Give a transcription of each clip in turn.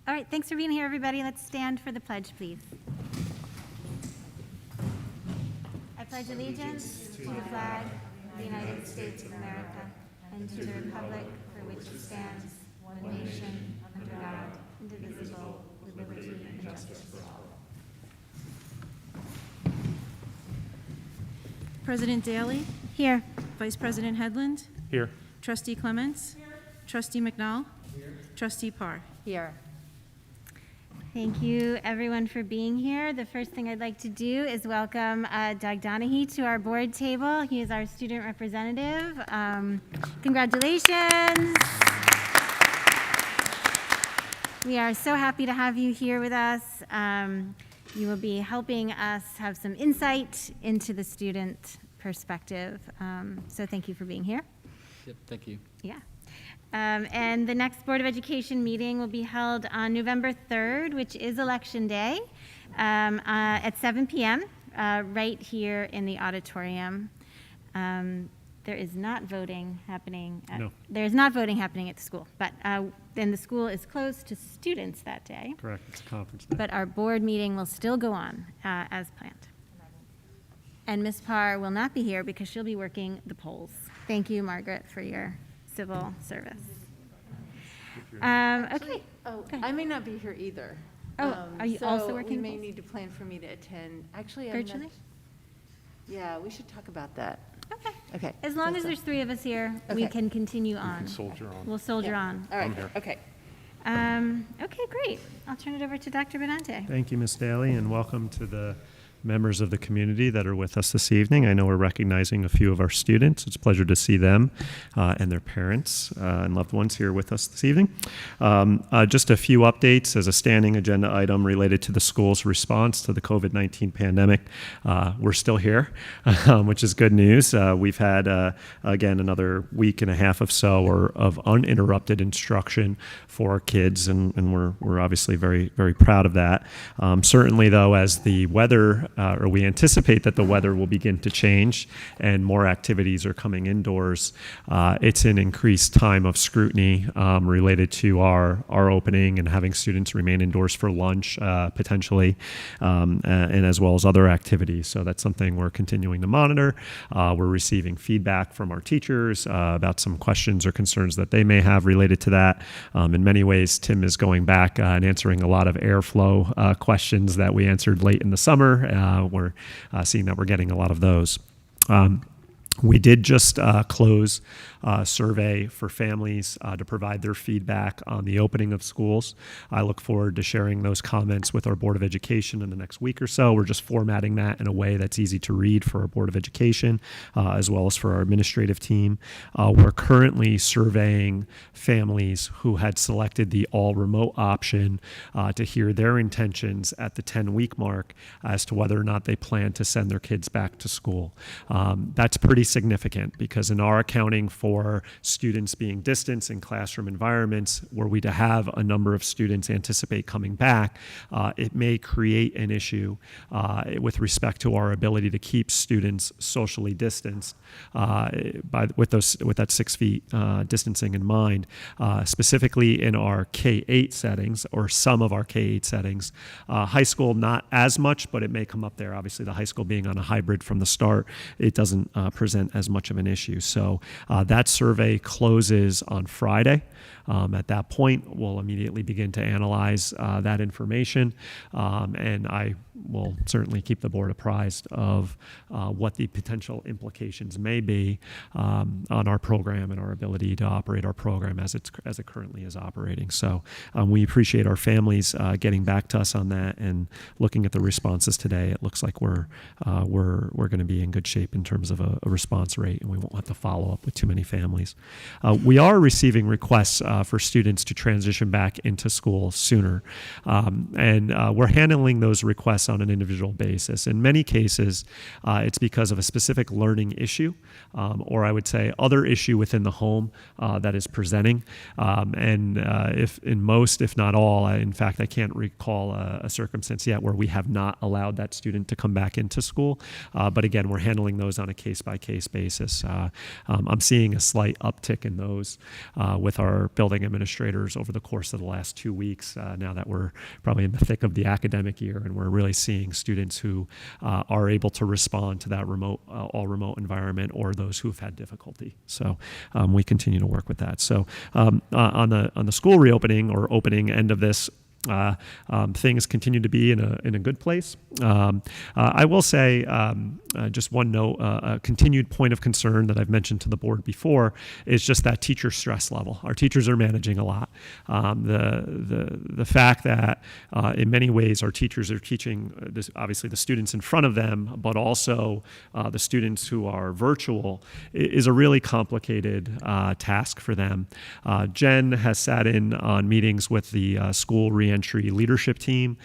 All right, thanks for being here, everybody. Let's stand for the pledge, please. I pledge allegiance to the flag of the United States of America and to the republic for which it stands, one nation, under God, indivisible, with liberty and justice for all. President Daly. Here. Vice President Headland. Here. Trustee Clements. Here. Trustee McNall. Here. Trustee Parr. Here. Thank you, everyone, for being here. The first thing I'd like to do is welcome Doug Donahue to our board table. He is our student representative. Congratulations. We are so happy to have you here with us. You will be helping us have some insight into the student perspective. So thank you for being here. Yep, thank you. Yeah. And the next Board of Education meeting will be held on November 3rd, which is Election Day, at 7 p.m. Right here in the auditorium. There is not voting happening. No. There is not voting happening at the school, but then the school is closed to students that day. Correct. It's a conference day. But our board meeting will still go on as planned. And Ms. Parr will not be here because she'll be working the polls. Thank you, Margaret, for your civil service. Okay. Oh, I may not be here either. Oh, are you also working You may polls? need to plan for me to attend. Actually, Virtually? Yeah, we should talk about that. Okay. Okay. As long as there's three of us here, we Okay. can continue on. Soldier on. We'll soldier on. All right. I'm here. Okay. Okay, great. I'll turn it over to Dr. Benante. Thank you, Ms. Daly, and welcome to the members of the community that are with us this evening. I know we're recognizing a few of our students. It's a pleasure to see them and their parents and loved ones here with us this evening. Just a few updates as a standing agenda item related to the school's response to the COVID-19 pandemic. We're still here, which is good news. We've had, again, another week and a half of of uninterrupted instruction for our kids, and we're obviously very, very proud of that. Certainly, though, as the weather or we anticipate that the weather will begin to change and more activities are coming indoors, it's an increased time of scrutiny related to our opening and having students remain indoors for lunch potentially, and as well as other activities. So that's something we're continuing to monitor. We're receiving feedback from our teachers about some questions or concerns that they may have related to that. In many ways, Tim is going back and answering a lot of airflow questions that we answered late in the summer. We're seeing that we're getting a lot of those. We did just close a survey for families to provide their feedback on the opening of schools. I look forward to sharing those comments with our Board of Education in the next week or so. We're just formatting that in a way that's easy to read for our Board of Education, as well as for our administrative team. We're currently surveying families who had selected the all-remote option to hear their intentions at the 10-week mark as to whether or not they plan to send their kids back to school. That's pretty significant because in our accounting for students being distanced in classroom environments, were we to have a number of students anticipate coming back, it may create an issue with respect to our ability to keep students socially distanced with that 6 feet distancing in mind, specifically in our K-8 settings or some of our K-8 settings. High school, not as much, but it may come up there. Obviously, the high school being on a hybrid from the start, it doesn't present as much of an issue. So that survey closes on Friday. At that point, we'll immediately begin to analyze that information, and I will certainly keep the board apprised of what the potential implications may be on our program and our ability to operate our program as it currently is operating. So we appreciate our families getting back to us on that and looking at the responses today. It looks like we're going to be in good shape in terms of a response rate, and we won't have to follow up with too many families. We are receiving requests for students to transition back into school sooner, and we're handling those requests on an individual basis. In many cases, it's because of a specific learning issue, or I would say other issue within the home that is presenting. And if in most, if not all, in fact, I can't recall a circumstance yet where we have not allowed that student to come back into school. But again, we're handling those on a case-by-case basis. I'm seeing a slight uptick in those with our building building administrators over the course of the last 2 weeks, now that we're probably in the thick of the academic year, and we're really seeing students who are able to respond to that all remote environment, or those who've had difficulty. So we continue to work with that. So on the school reopening or opening end of this, things continue to be in a good place. I will say, just one note, a continued point of concern that I've mentioned to the board before is just that teacher stress level. Our teachers are managing a lot. The fact that in many ways our teachers are teaching obviously the students in front of them, but also the students who are virtual is a really complicated task for them. Jen has sat in on meetings with the school reentry leadership team,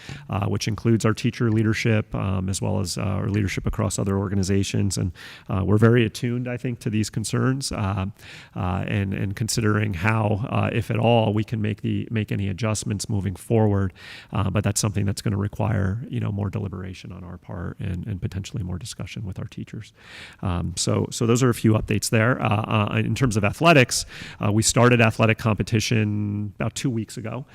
which includes our teacher leadership as well as our leadership across other organizations. And we're very attuned, I think, to these concerns and considering how, if at all, we can make any adjustments moving forward. But that's something that's going to require, more deliberation on our part and potentially more discussion with our teachers. So those are a few updates there. In terms of athletics, we started athletic competition about 2 weeks ago.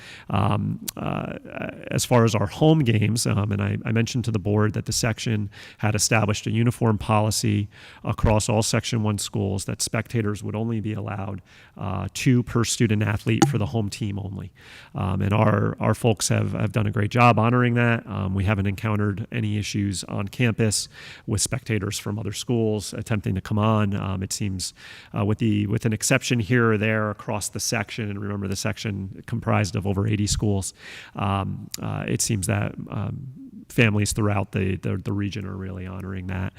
As far as our home games, and I mentioned to the board that the section had established a uniform policy across all Section 1 schools that spectators would only be allowed 2 per student athlete for the home team only. And our folks have done a great job honoring that. We haven't encountered any issues on campus with spectators from other schools attempting to come on. It seems with an exception here or there across the section, and remember the section comprised of over 80 schools, it seems that families throughout the region are really honoring that.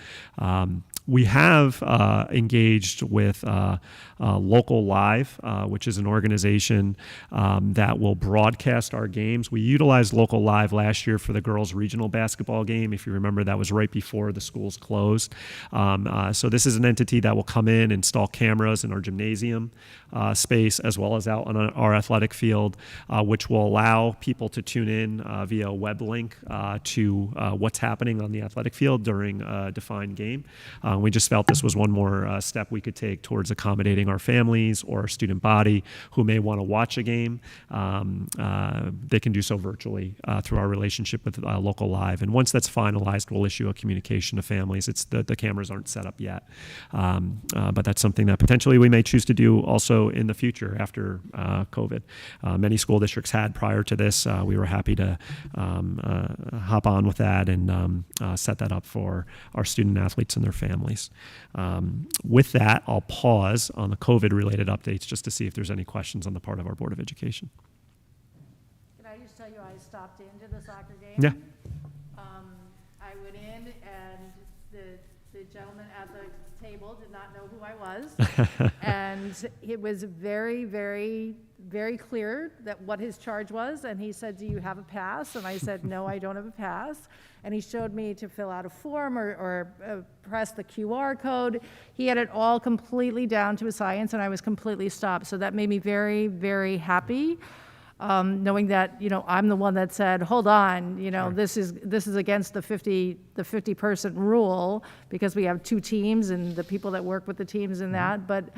We have engaged with Local Live, which is an organization that will broadcast our games. We utilized Local Live last year for the girls' regional basketball game. If you remember, that was right before the schools closed. So this is an entity that will come in, install cameras in our gymnasium space, as well as out on our athletic field, which will allow people to tune in via a web link to what's happening on the athletic field during a defined game. We just felt this was one more step we could take towards accommodating our families or our student body who may want to watch a game. They can do so virtually through our relationship with Local Live. And once that's finalized, we'll issue a communication to families. The cameras aren't set up yet. But that's something that potentially we may choose to do also in the future after COVID. Many school districts had prior to this. We were happy to hop on with that and set that up for our student athletes and their families. With that, I'll pause on the COVID-related updates just to see if there's any questions on the part of our Board of Education. Can I just tell you, I stopped into the soccer game. Yeah. I went in, and the gentleman at the table did not know who I was. And it was very, very, very clear that what his charge was. And he said, "Do you have a pass?" And I said, "No, I don't have a pass." And he showed me to fill out a form or press the QR code. He had it all completely down to a science, and I was completely stopped. So that made me very, very happy, knowing that, I'm the one that said, hold on, Sure. this is against the 50-person rule, because we have 2 teams and the people that work with the teams in that. But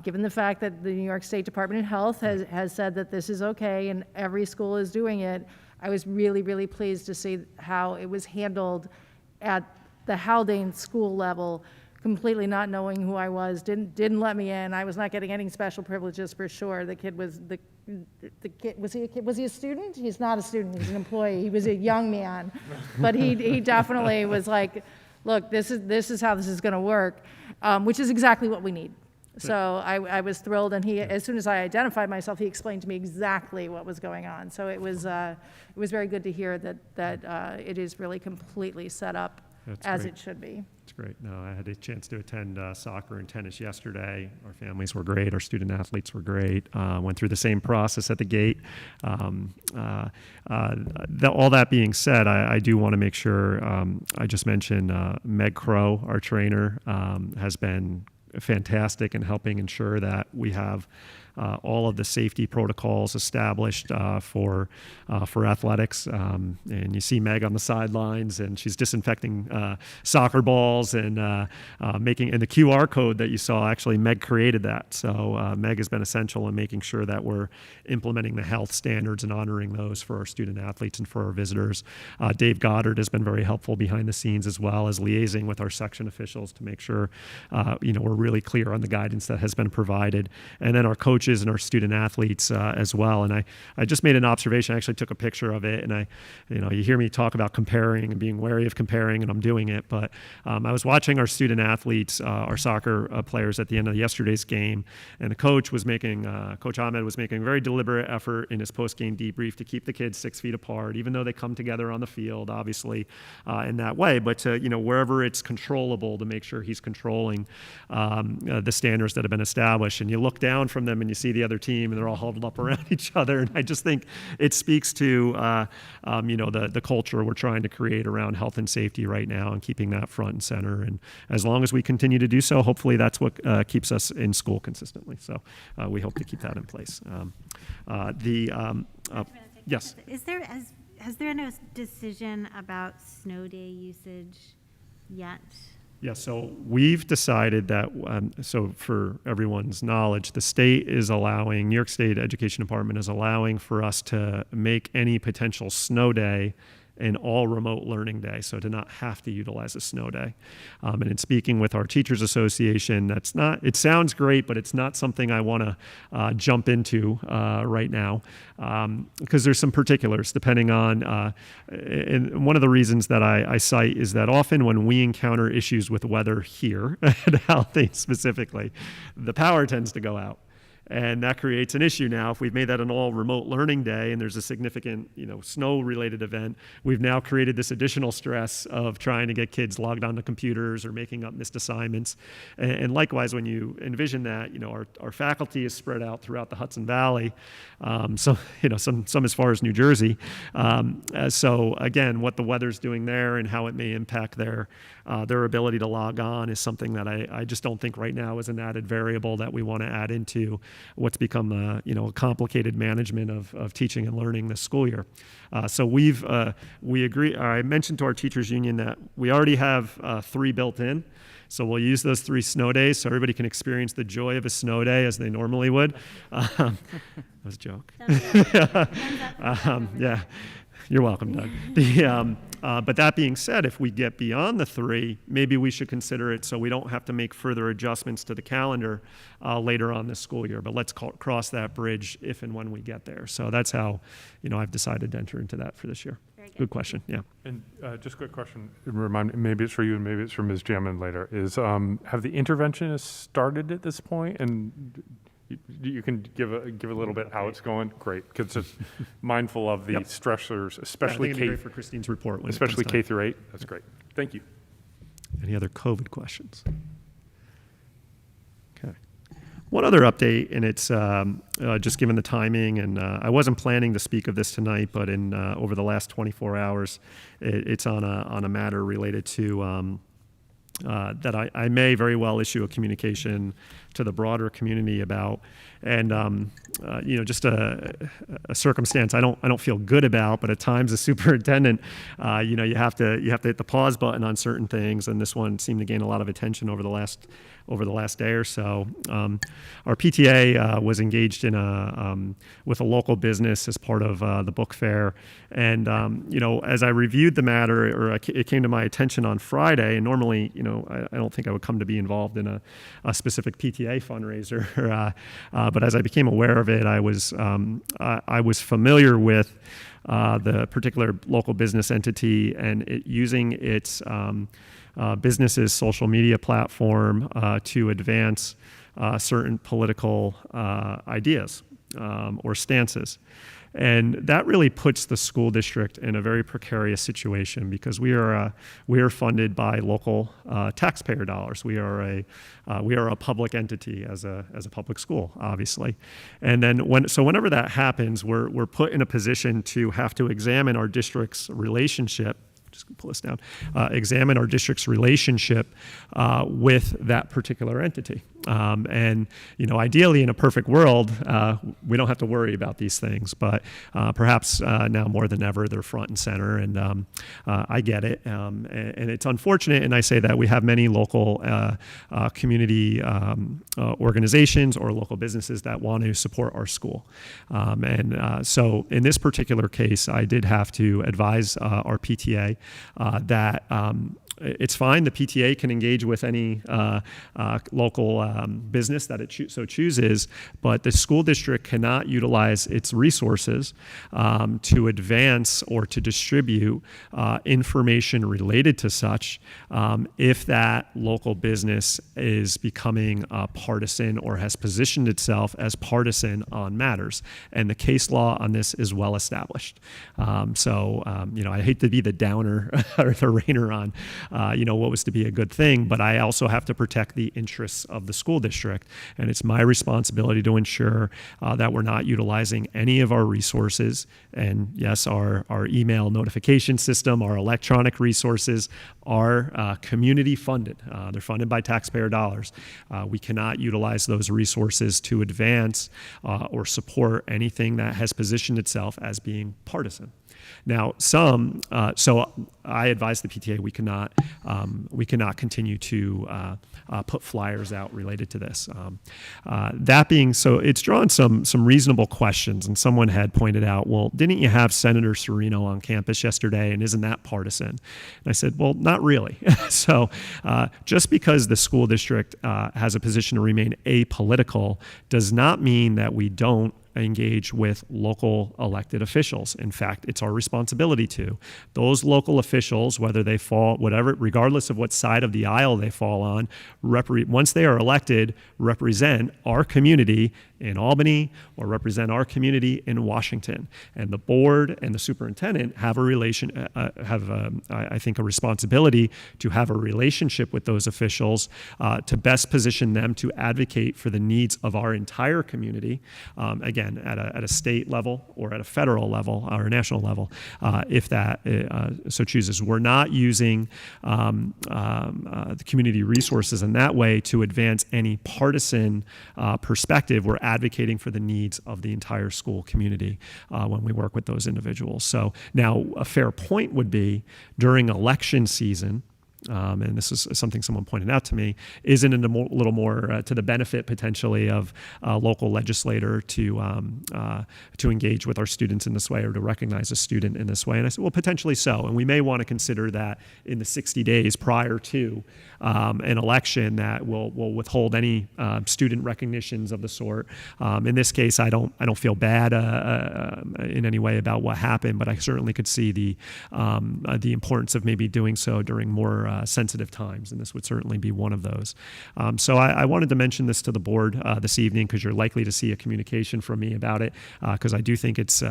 given the fact that the New York State Department of Health has said that this is okay and every school is doing it, I was really, really pleased to see how it was handled at the Haldane school level, completely not knowing who I was, didn't let me in. I was not getting any special privileges for sure. The kid was was he a student? He's not a student. He's an employee. He was a young man, but he definitely was like, look, this is how this is going to work, which is exactly what we need. So I was thrilled, and as soon as I identified myself, he explained to me exactly what was going on. So it was very good to hear that it is really completely set up as it should be. It's great. No, I had a chance to attend soccer and tennis yesterday. Our families were great. Our student athletes were great. Went through the same process at the gate. All that being said, I do want to make sure, I just mentioned Meg Crow, our trainer, has been fantastic in helping ensure that we have all of the safety protocols established for athletics. And you see Meg on the sidelines, and she's disinfecting soccer balls and making, and the QR code that you saw, actually Meg created that. So Meg has been essential in making sure that we're implementing the health standards and honoring those for our student athletes and for our visitors. Dave Goddard has been very helpful behind the scenes, as well as liaising with our section officials to make sure we're really clear on the guidance that has been provided, and then our coaches and our student athletes as well. And I just made an observation. I actually took a picture of it, and you hear me talk about comparing and being wary of comparing, and I'm doing it. But I was watching our student athletes, our soccer players, at the end of yesterday's game, and the coach Ahmed was making a very deliberate effort in his post-game debrief to keep the kids 6 feet apart, even though they come together on the field, obviously, in that way. But to, wherever it's controllable, to make sure he's controlling the standards that have been established. And you look down from them and you see the other team, and they're all huddled up around each other. And I just think it speaks to the culture we're trying to create around health and safety right now, and keeping that front and center. And as long as we continue to do so, hopefully that's what keeps us in school consistently. So we hope to keep that in place. Yes. Has there been a decision about snow day usage yet? Yeah, so we've decided that, so for everyone's knowledge, the state is allowing, New York State Education Department is allowing for us to make any potential snow day an all remote learning day, so to not have to utilize a snow day. And in speaking with our Teachers Association, it sounds great, but it's not something I want to jump into right now, because there's some particulars depending on, and one of the reasons that I cite is that often when we encounter issues with weather here at Haldane specifically, the power tends to go out. And that creates an issue now. If we've made that an all remote learning day and there's a significant, snow related event, we've now created this additional stress of trying to get kids logged onto computers or making up missed assignments. And likewise, when you envision that, our faculty is spread out throughout the Hudson Valley, some as far as New Jersey. So again, what the weather's doing there and how it may impact their ability to log on is something that I just don't think right now is an added variable that we want to add into what's become a complicated management of teaching and learning this school year. So we agree. I mentioned to our teachers union that we already have 3 built in. So we'll use those 3 snow days so everybody can experience the joy of a snow day as they normally would. That was a joke. Yeah. You're welcome, Doug. But that being said, if we get beyond the 3, maybe we should consider it so we don't have to make further adjustments to the calendar later on this school year. But let's cross that bridge if and when we get there. So that's how, I've decided to enter into that for this year. Very good. Good question. Yeah. And just a quick question. Remind me, maybe it's for you and maybe it's for Ms. Jamin later. Have the interventionists started at this point? And you can give a little bit how it's going. Great, because it's mindful of the stressors, especially I think it'd be great for Christine's report, especially K through 8. That's great. Thank you. Any other COVID questions? Okay. One other update, and it's just given the timing, and I wasn't planning to speak of this tonight, but in over the last 24 hours, it's on a matter related to. That I may very well issue a communication to the broader community about, and just a circumstance I don't feel good about, but at times as superintendent, you have to hit the pause button on certain things, and this one seemed to gain a lot of attention over the last day or so. Our PTA was engaged in with a local business as part of the book fair, and as I reviewed the matter, or it came to my attention on Friday, and normally I don't think I would come to be involved in a specific PTA fundraiser, but as I became aware of it, I was familiar with the particular local business entity and it using its business's social media platform to advance certain political ideas or stances. And that really puts the school district in a very precarious situation because we are funded by local taxpayer dollars. We are a public entity as a public school, obviously. And then whenever that happens, we're put in a position to have to examine our district's relationship just gonna pull this down, examine our district's relationship with that particular entity. And, ideally in a perfect world, we don't have to worry about these things, but perhaps now more than ever, they're front and center, and I get it. And it's unfortunate, and I say that we have many local community organizations or local businesses that want to support our school. So in this particular case, I did have to advise our PTA that it's fine. The PTA can engage with any local business that it so chooses, but the school district cannot utilize its resources to advance or to distribute information related to such if that local business is becoming partisan or has positioned itself as partisan on matters. And the case law on this is well established. I hate to be the downer or the rainer on what was to be a good thing, but I also have to protect the interests of the school district. And it's my responsibility to ensure that we're not utilizing any of our resources. And yes, our email notification system, our electronic resources are community funded. They're funded by taxpayer dollars. We cannot utilize those resources to advance or support anything that has positioned itself as being partisan. Now, so I advise the PTA we cannot continue to put flyers out related to this. That being so, it's drawn some reasonable questions, and someone had pointed out, well, didn't you have Senator Serino on campus yesterday, and isn't that partisan? And I said, well, not really. So just because the school district has a position to remain apolitical does not mean that we don't engage with local elected officials. In fact, it's our responsibility to. Those local officials, whether they fall, regardless of what side of the aisle they fall on, once they are elected, represent our community in Albany or represent our community in Washington. And the board and the superintendent have a responsibility to have a relationship with those officials to best position them to advocate for the needs of our entire community, again, at a state level or at a federal level or a national level, if that so chooses. We're not using the community resources in that way to advance any partisan perspective. We're advocating for the needs of the entire school community when we work with those individuals. So now a fair point would be during election season, and this is something someone pointed out to me, isn't it a little more to the benefit potentially of a local legislator to engage with our students in this way or to recognize a student in this way? And I said, well, potentially so. And we may want to consider that in the 60 days prior to an election that will withhold any student recognitions of the sort. In this case, I don't feel bad in any way about what happened, but I certainly could see the importance of maybe doing so during more sensitive times, and this would certainly be one of those. So I wanted to mention this to the board this evening because you're likely to see a communication from me about it because I do think it's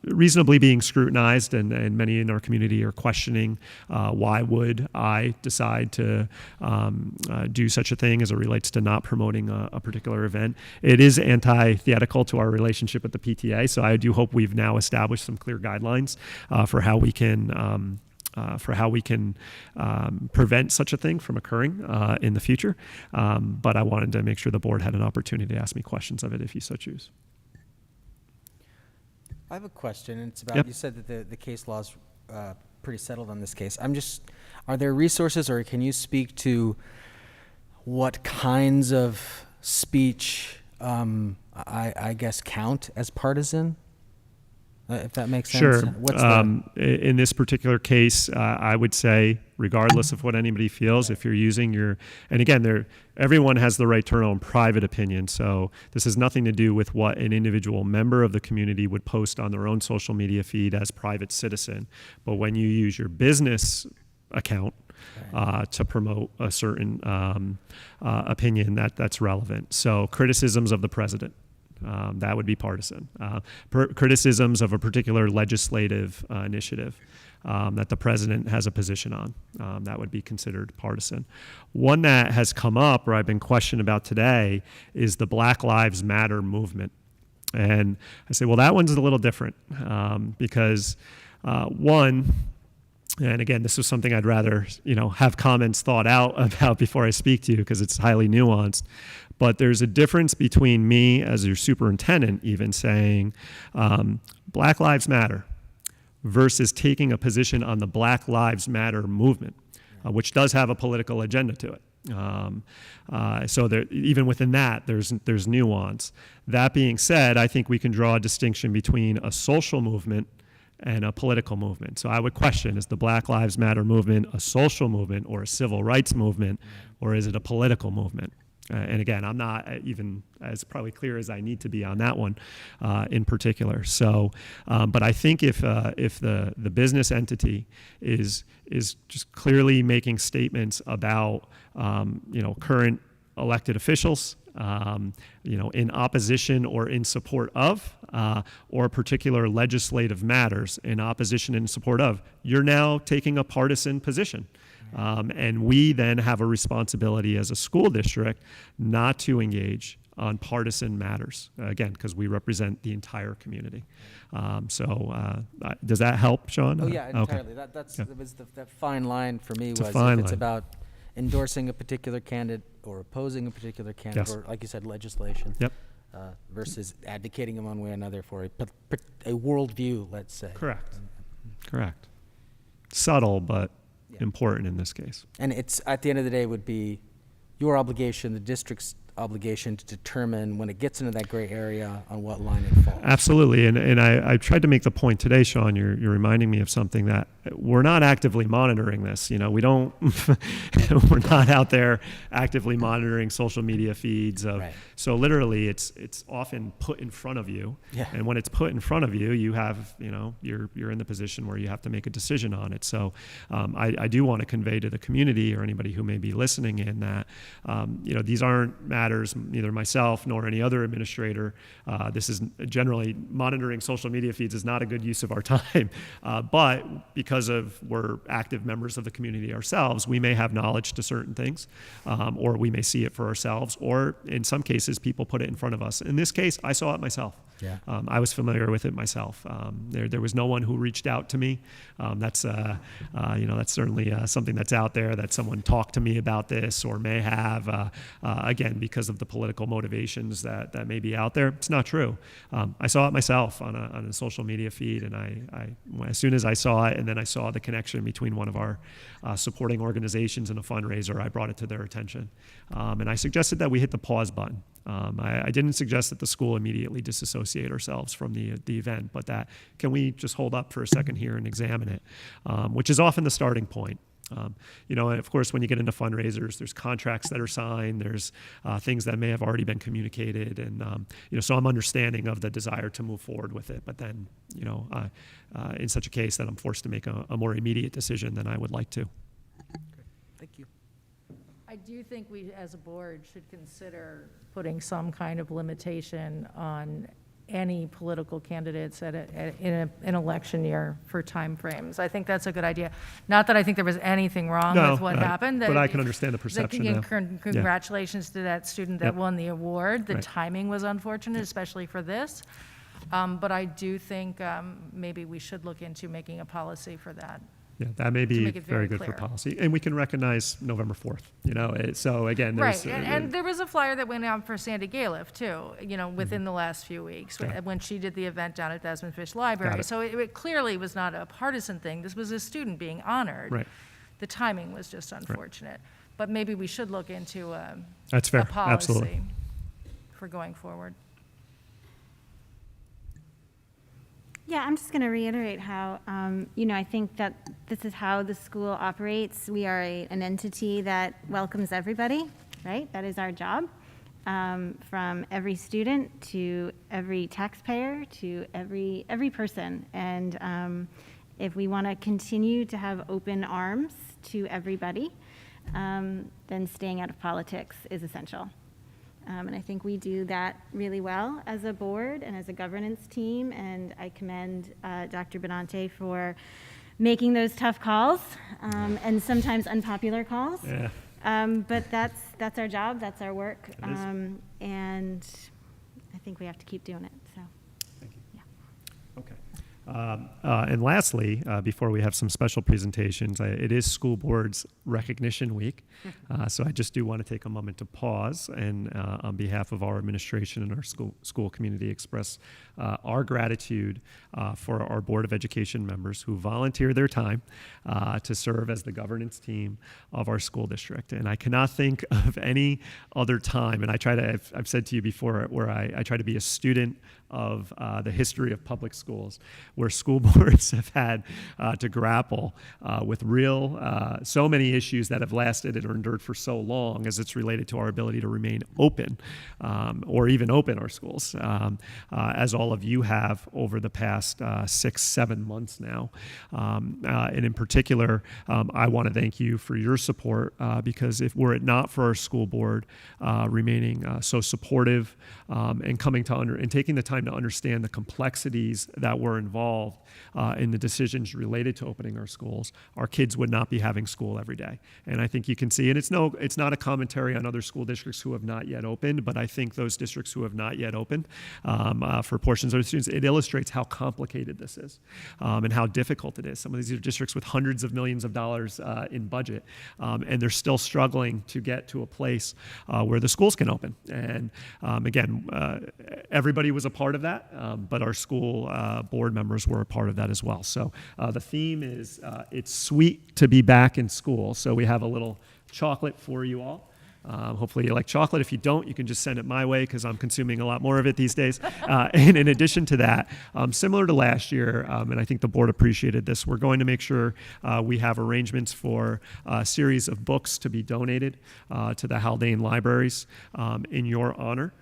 reasonably being scrutinized, and many in our community are questioning why would I decide to do such a thing as it relates to not promoting a particular event. It is antithetical to our relationship with the PTA, so I do hope we've now established some clear guidelines for how we can prevent such a thing from occurring in the future. But I wanted to make sure the board had an opportunity to ask me questions of it if you so choose. I have a question, and it's about, Yep. You said that the case law is pretty settled on this case. Are there resources, or can you speak to what kinds of speech, I guess, count as partisan? If that makes sense. Sure. What's in this particular case, I would say, regardless of what anybody feels, if you're using and again, everyone has the right to their own private opinion. So this has nothing to do with what an individual member of the community would post on their own social media feed as private citizen. But when you use your business account to promote a certain opinion, that's relevant. So criticisms of the president. That would be partisan. Criticisms of a particular legislative initiative that the president has a position on, that would be considered partisan. One that has come up, or I've been questioned about today, is the Black Lives Matter movement. And I say, well, that one's a little different because one, And again, this was something I'd rather, have comments thought out about before I speak to you because it's highly nuanced. But there's a difference between me as your superintendent even saying Black Lives Matter versus taking a position on the Black Lives Matter movement, which does have a political agenda to it. So there, even within that, there's nuance. That being said, I think we can draw a distinction between a social movement and a political movement. So I would question, is the Black Lives Matter movement a social movement or a civil rights movement, or is it a political movement? And again, I'm not even as probably clear as I need to be on that one in particular. So, but I think if the business entity is just clearly making statements about current elected officials, in opposition or in support of, or particular legislative matters in opposition and support of, you're now taking a partisan position. And we then have a responsibility as a school district not to engage on partisan matters, again, because we represent the entire community. Does that help, Sean? Oh, yeah, entirely. Okay. That was that fine line for me, It's a was fine if it's line. about endorsing a particular candidate or opposing a particular candidate, Yes. or like you said, legislation. Yep. Versus advocating in one way or another for a worldview, let's say. Correct. Correct. Subtle, but Yeah. important in this case. And it's, at the end of the day, would be your obligation, the district's obligation, to determine when it gets into that gray area on what line it falls. Absolutely, and I tried to make the point today, Sean. You're reminding me of something, that we're not actively monitoring this. We don't. We're not out there actively monitoring social media feeds. Right. So literally, it's often put in front of you. Yeah. And when it's put in front of you, you have you're in the position where you have to make a decision on it. So I do want to convey to the community or anybody who may be listening in that these aren't matters, neither myself nor any other administrator. This is generally, monitoring social media feeds is not a good use of our time. But because we're active members of the community ourselves, we may have knowledge to certain things, or we may see it for ourselves, or in some cases, people put it in front of us. In this case, I saw it myself. Yeah. I was familiar with it myself. There was no one who reached out to me. That's certainly something that's out there, that someone talked to me about this or may have, again, because of the political motivations that may be out there. It's not true. I saw it myself on a social media feed, and I as soon as I saw it, and then I saw the connection between one of our supporting organizations and a fundraiser, I brought it to their attention. And I suggested that we hit the pause button. I didn't suggest that the school immediately disassociate ourselves from the event, but that can we just hold up for a second here and examine it, which is often the starting point. And of course, when you get into fundraisers, there's contracts that are signed, there's things that may have already been communicated, and so I'm understanding of the desire to move forward with it. But then, in such a case, that I'm forced to make a more immediate decision than I would like to. Thank you. I do think we, as a board, should consider putting some kind of limitation on any political candidates in an election year for timeframes. I think that's a good idea. Not that I think there was anything wrong with what happened. But I can understand the perception now. Congratulations to that student that Yep. won the award. The Right. timing was unfortunate, especially for this. But I do think maybe we should look into making a policy for that. Yeah, that may be make it very very good for clear. policy. And we can recognize November 4th, So again, there's... Right, and there was a flyer that went out for Sandy Galiff, too, within the last few weeks, Okay. when she did the event down at Desmond Fish Library. Got it. So it clearly was not a partisan thing. This was a student being honored. Right. The timing was just unfortunate. But maybe we should look into That's fair, a policy absolutely. for going forward. Yeah, I'm just going to reiterate how, I think that this is how the school operates. We are an entity that welcomes everybody, right? That is our job, from every student to every taxpayer to every person. And if we want to continue to have open arms to everybody, then staying out of politics is essential. And I think we do that really well as a board and as a governance team, and I commend Dr. Benante for making those tough calls, and sometimes unpopular calls. Yeah. But that's our job, that's our work, It is. and I think we have to keep doing it, so. Thank you. Yeah. Okay. And lastly, before we have some special presentations, it is School Board's Recognition Week. So I just do want to take a moment to pause and on behalf of our administration and our school community express our gratitude for our Board of Education members who volunteer their time to serve as the governance team of our school district. And I cannot think of any other time, and I've said to you before, where I try to be a student of the history of public schools, where school boards have had to grapple with so many issues that have lasted and are endured for so long as it's related to our ability to remain open or even open our schools, as all of you have over the past 6-7 months now. And in particular, I want to thank you for your support because were it not for our school board remaining so supportive and taking the time to understand the complexities that were involved in the decisions related to opening our schools, our kids would not be having school every day. And I think you can see, and it's not a commentary on other school districts who have not yet opened, but I think those districts who have not yet opened for portions of the students, it illustrates how complicated this is and how difficult it is. Some of these are districts with hundreds of millions of dollars in budget, and they're still struggling to get to a place where the schools can open. And again, everybody was a part of that, but our school board members were a part of that as well. So the theme is it's sweet to be back in school. So we have a little chocolate for you all. Hopefully you like chocolate. If you don't, you can just send it my way because I'm consuming a lot more of it these days. And in addition to that, similar to last year, and I think the board appreciated this, we're going to make sure we have arrangements for a series of books to be donated to the Haldane libraries in your honor.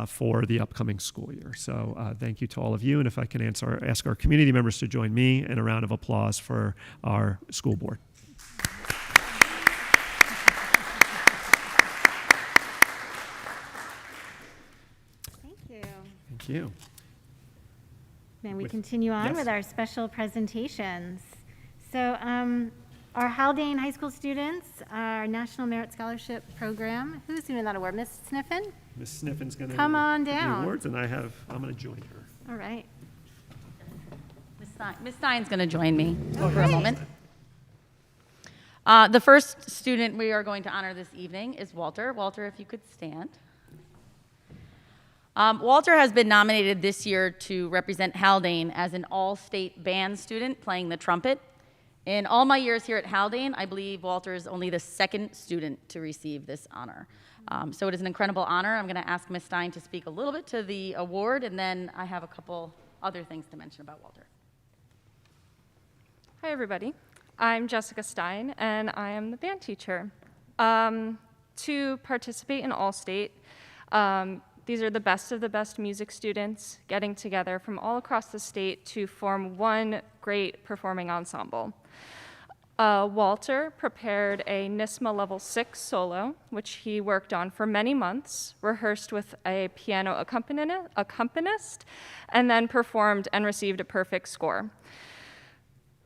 For the upcoming school year. So thank you to all of you. And if I can ask our community members to join me in a round of applause for our school board. Thank you. Thank you. May we continue on Yes. with our special presentations? So our Haldane High School students, our National Merit Scholarship Program. Who's doing that award? Miss Sniffen? Ms. Sniffin's going to Come on give the down. awards, and I'm going to join her. All right. Miss Stein's going to join me for a moment. The first student we are going to honor this evening is Walter. Walter, if you could stand. Walter has been nominated this year to represent Haldane as an all-state band student playing the trumpet. In all my years here at Haldane, I believe Walter is only the second student to receive this honor. So it is an incredible honor. I'm going to ask Ms. Stein to speak a little bit to the award, and then I have a couple other things to mention about Walter. Hi, everybody. I'm Jessica Stein, and I am the band teacher. To participate in All-State, these are the best music students getting together from all across the state to form one great performing ensemble. Walter prepared a NISMA Level 6 solo, which he worked on for many months, rehearsed with a piano accompanist, and then performed and received a perfect score.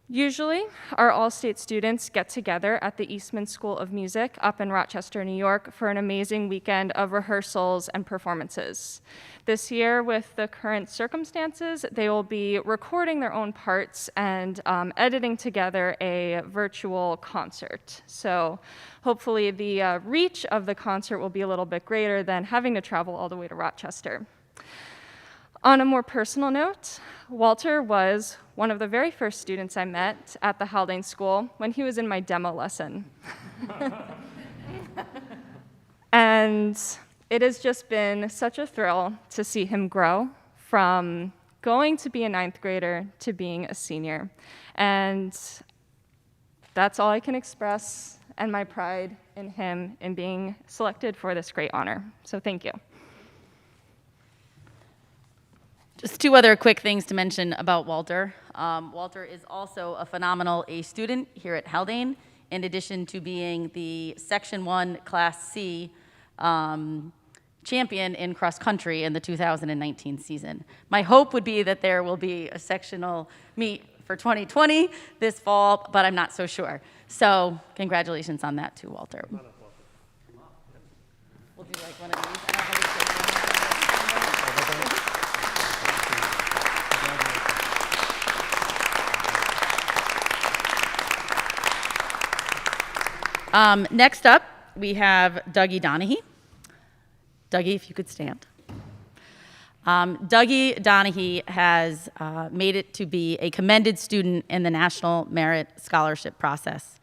Usually, our all-state students get together at the Eastman School of Music up in Rochester, New York, for an amazing weekend of rehearsals and performances. This year, with the current circumstances, they will be recording their own parts and editing together a virtual concert. So hopefully the reach of the concert will be a little bit greater than having to travel all the way to Rochester. On a more personal note, Walter was one of the very first students I met at the Haldane School when he was in my demo lesson. And it has just been such a thrill to see him grow from going to be a 9th grader to being a senior. And that's all I can express, and my pride in him in being selected for this great honor. So thank you. Just two other quick things to mention about Walter. Walter is also a phenomenal A student here at Haldane, in addition to being the Section 1 Class C champion in cross country in the 2019 season. My hope would be that there will be a sectional meet for 2020 this fall, but I'm not so sure. So congratulations on that too, Walter. We'll do like one of these. I don't know if Next up, we have Dougie Donahue. Dougie, if you could stand. Dougie Donahue has made it to be a commended student in the National Merit Scholarship process.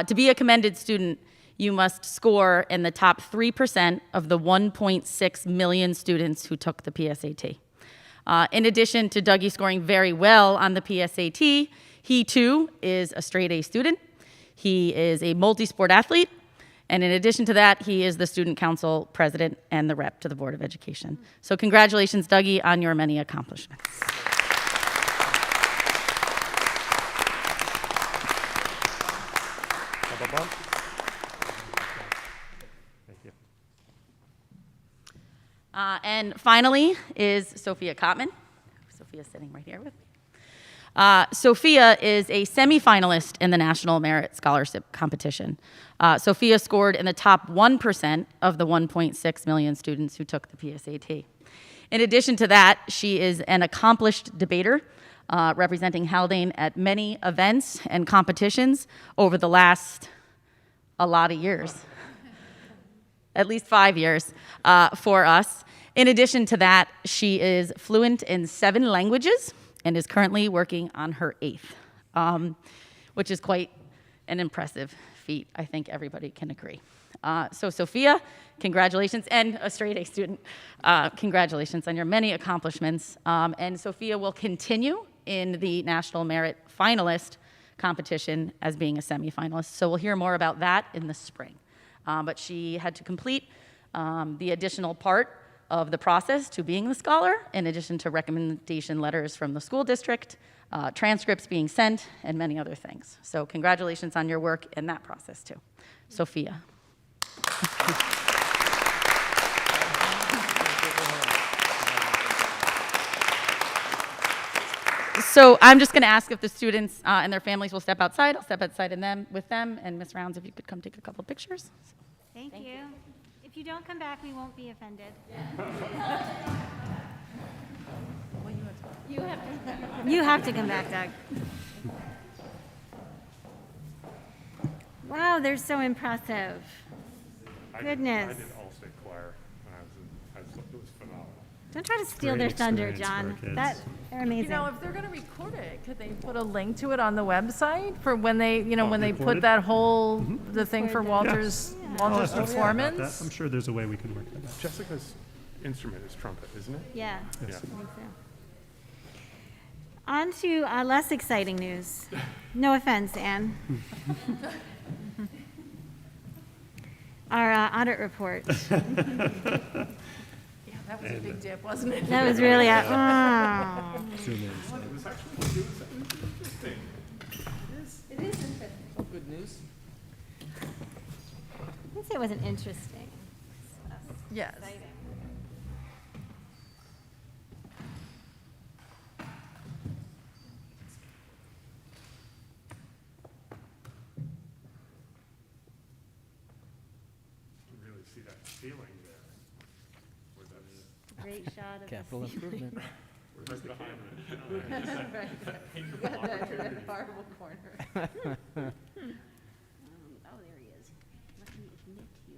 To be a commended student, you must score in the top 3% of the 1.6 million students who took the PSAT. In addition to Dougie scoring very well on the PSAT, he too is a straight A student. He is a multi-sport athlete. And in addition to that, he is the student council president and the rep to the Board of Education. So congratulations, Dougie, on your many accomplishments. And finally is Sophia Kottman. Sophia's sitting right here with me. Sophia is a semifinalist in the National Merit Scholarship Competition. Sophia scored in the top 1% of the 1.6 million students who took the PSAT. In addition to that, she is an accomplished debater, representing Haldane at many events and competitions over the last a lot of years, at least 5 years for us. In addition to that, she is fluent in 7 languages and is currently working on her 8th, which is quite an impressive feat. I think everybody can agree. So Sophia, congratulations, and a straight A student, congratulations on your many accomplishments. And Sophia will continue in the National Merit Finalist competition as being a semifinalist. So we'll hear more about that in the spring. But she had to complete the additional part of the process to being the scholar, in addition to recommendation letters from the school district, transcripts being sent, and many other things. So congratulations on your work in that process too. Sophia. So I'm just going to ask if the students and their families will step outside. I'll step outside with them, and Ms. Rounds, if you could come take a couple of pictures. Thank you. If you don't come back, we won't be offended. You have to come back, Doug. Wow, they're so impressive. Goodness. I did all-state choir when I was it was phenomenal. Don't try to steal Great their thunder, experience for our John. kids. They're amazing. You know, if they're going to record it, could they put a link to it on the website for when they, when they recorded? put that whole, the thing for Walter's I'll ask Jessica about that. performance? I'm sure there's a way we can work that out. Jessica's instrument is trumpet, isn't it? Yeah. Yeah. I think so. On to less exciting news. No offense, Anne. Our audit report. That was a big dip, wasn't it? That was really Zoom in. It is interesting. Good news. I didn't say it wasn't interesting. Yes. Exciting. You can really see that ceiling there. Where that's Great shot of Capital the improvement. right behind it. That horrible corner. Oh, there he is. Let me admit you,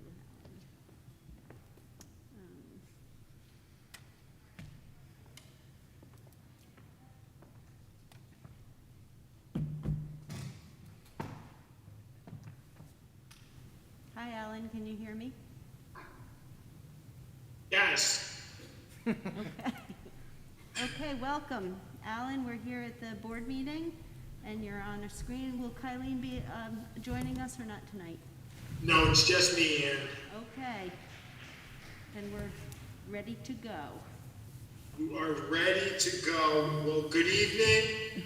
Alan. Hi, Alan. Can you hear me? Yes. Okay, welcome. Alan, we're here at the board meeting, and you're on a screen. Will Kylene be joining us or not tonight? No, it's just me, Ann. Okay. Then we're ready to go. You are ready to go. Well, good evening.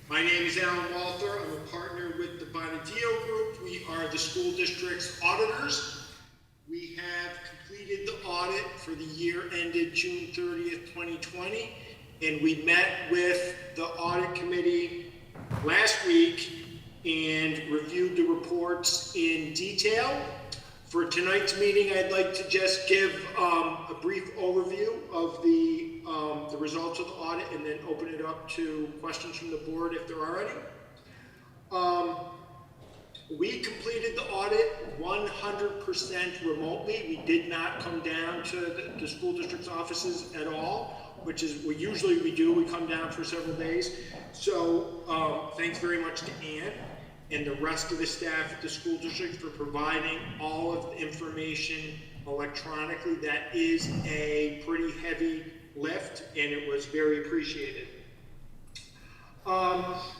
My name is Alan Walther. I'm a partner with the Bonadio Group. We are the school district's auditors. We have completed the audit for the year ended June 30th, 2020, and we met with the audit committee last week and reviewed the reports in detail. For tonight's meeting, I'd like to just give a brief overview of the results of the audit and then open it up to questions from the board if there are any. We completed the audit 100% remotely. We did not come down to the school district's offices at all, which is what usually we do. We come down for several days. So thanks very much to Ann and the rest of the staff at the school district for providing all of the information electronically. That is a pretty heavy lift, and it was very appreciated.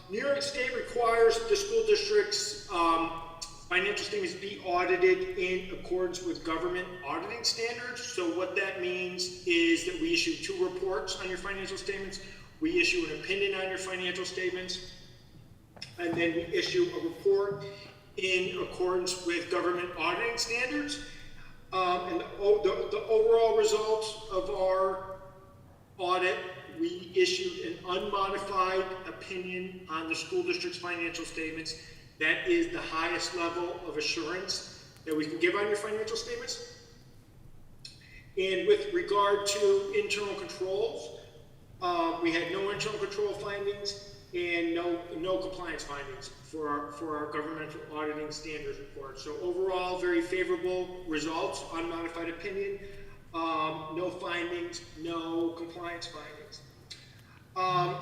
New York State requires the school district's financial statements be audited in accordance with government auditing standards. So what that means is that we issue 2 reports on your financial statements. We issue an opinion on your financial statements, and then we issue a report in accordance with government auditing standards. And the overall results of our audit, we issued an unmodified opinion on the school district's financial statements. That is the highest level of assurance that we can give on your financial statements. And with regard to internal controls, we had no internal control findings and no compliance findings for our governmental auditing standards report. So overall, very favorable results, unmodified opinion, no findings, no compliance findings.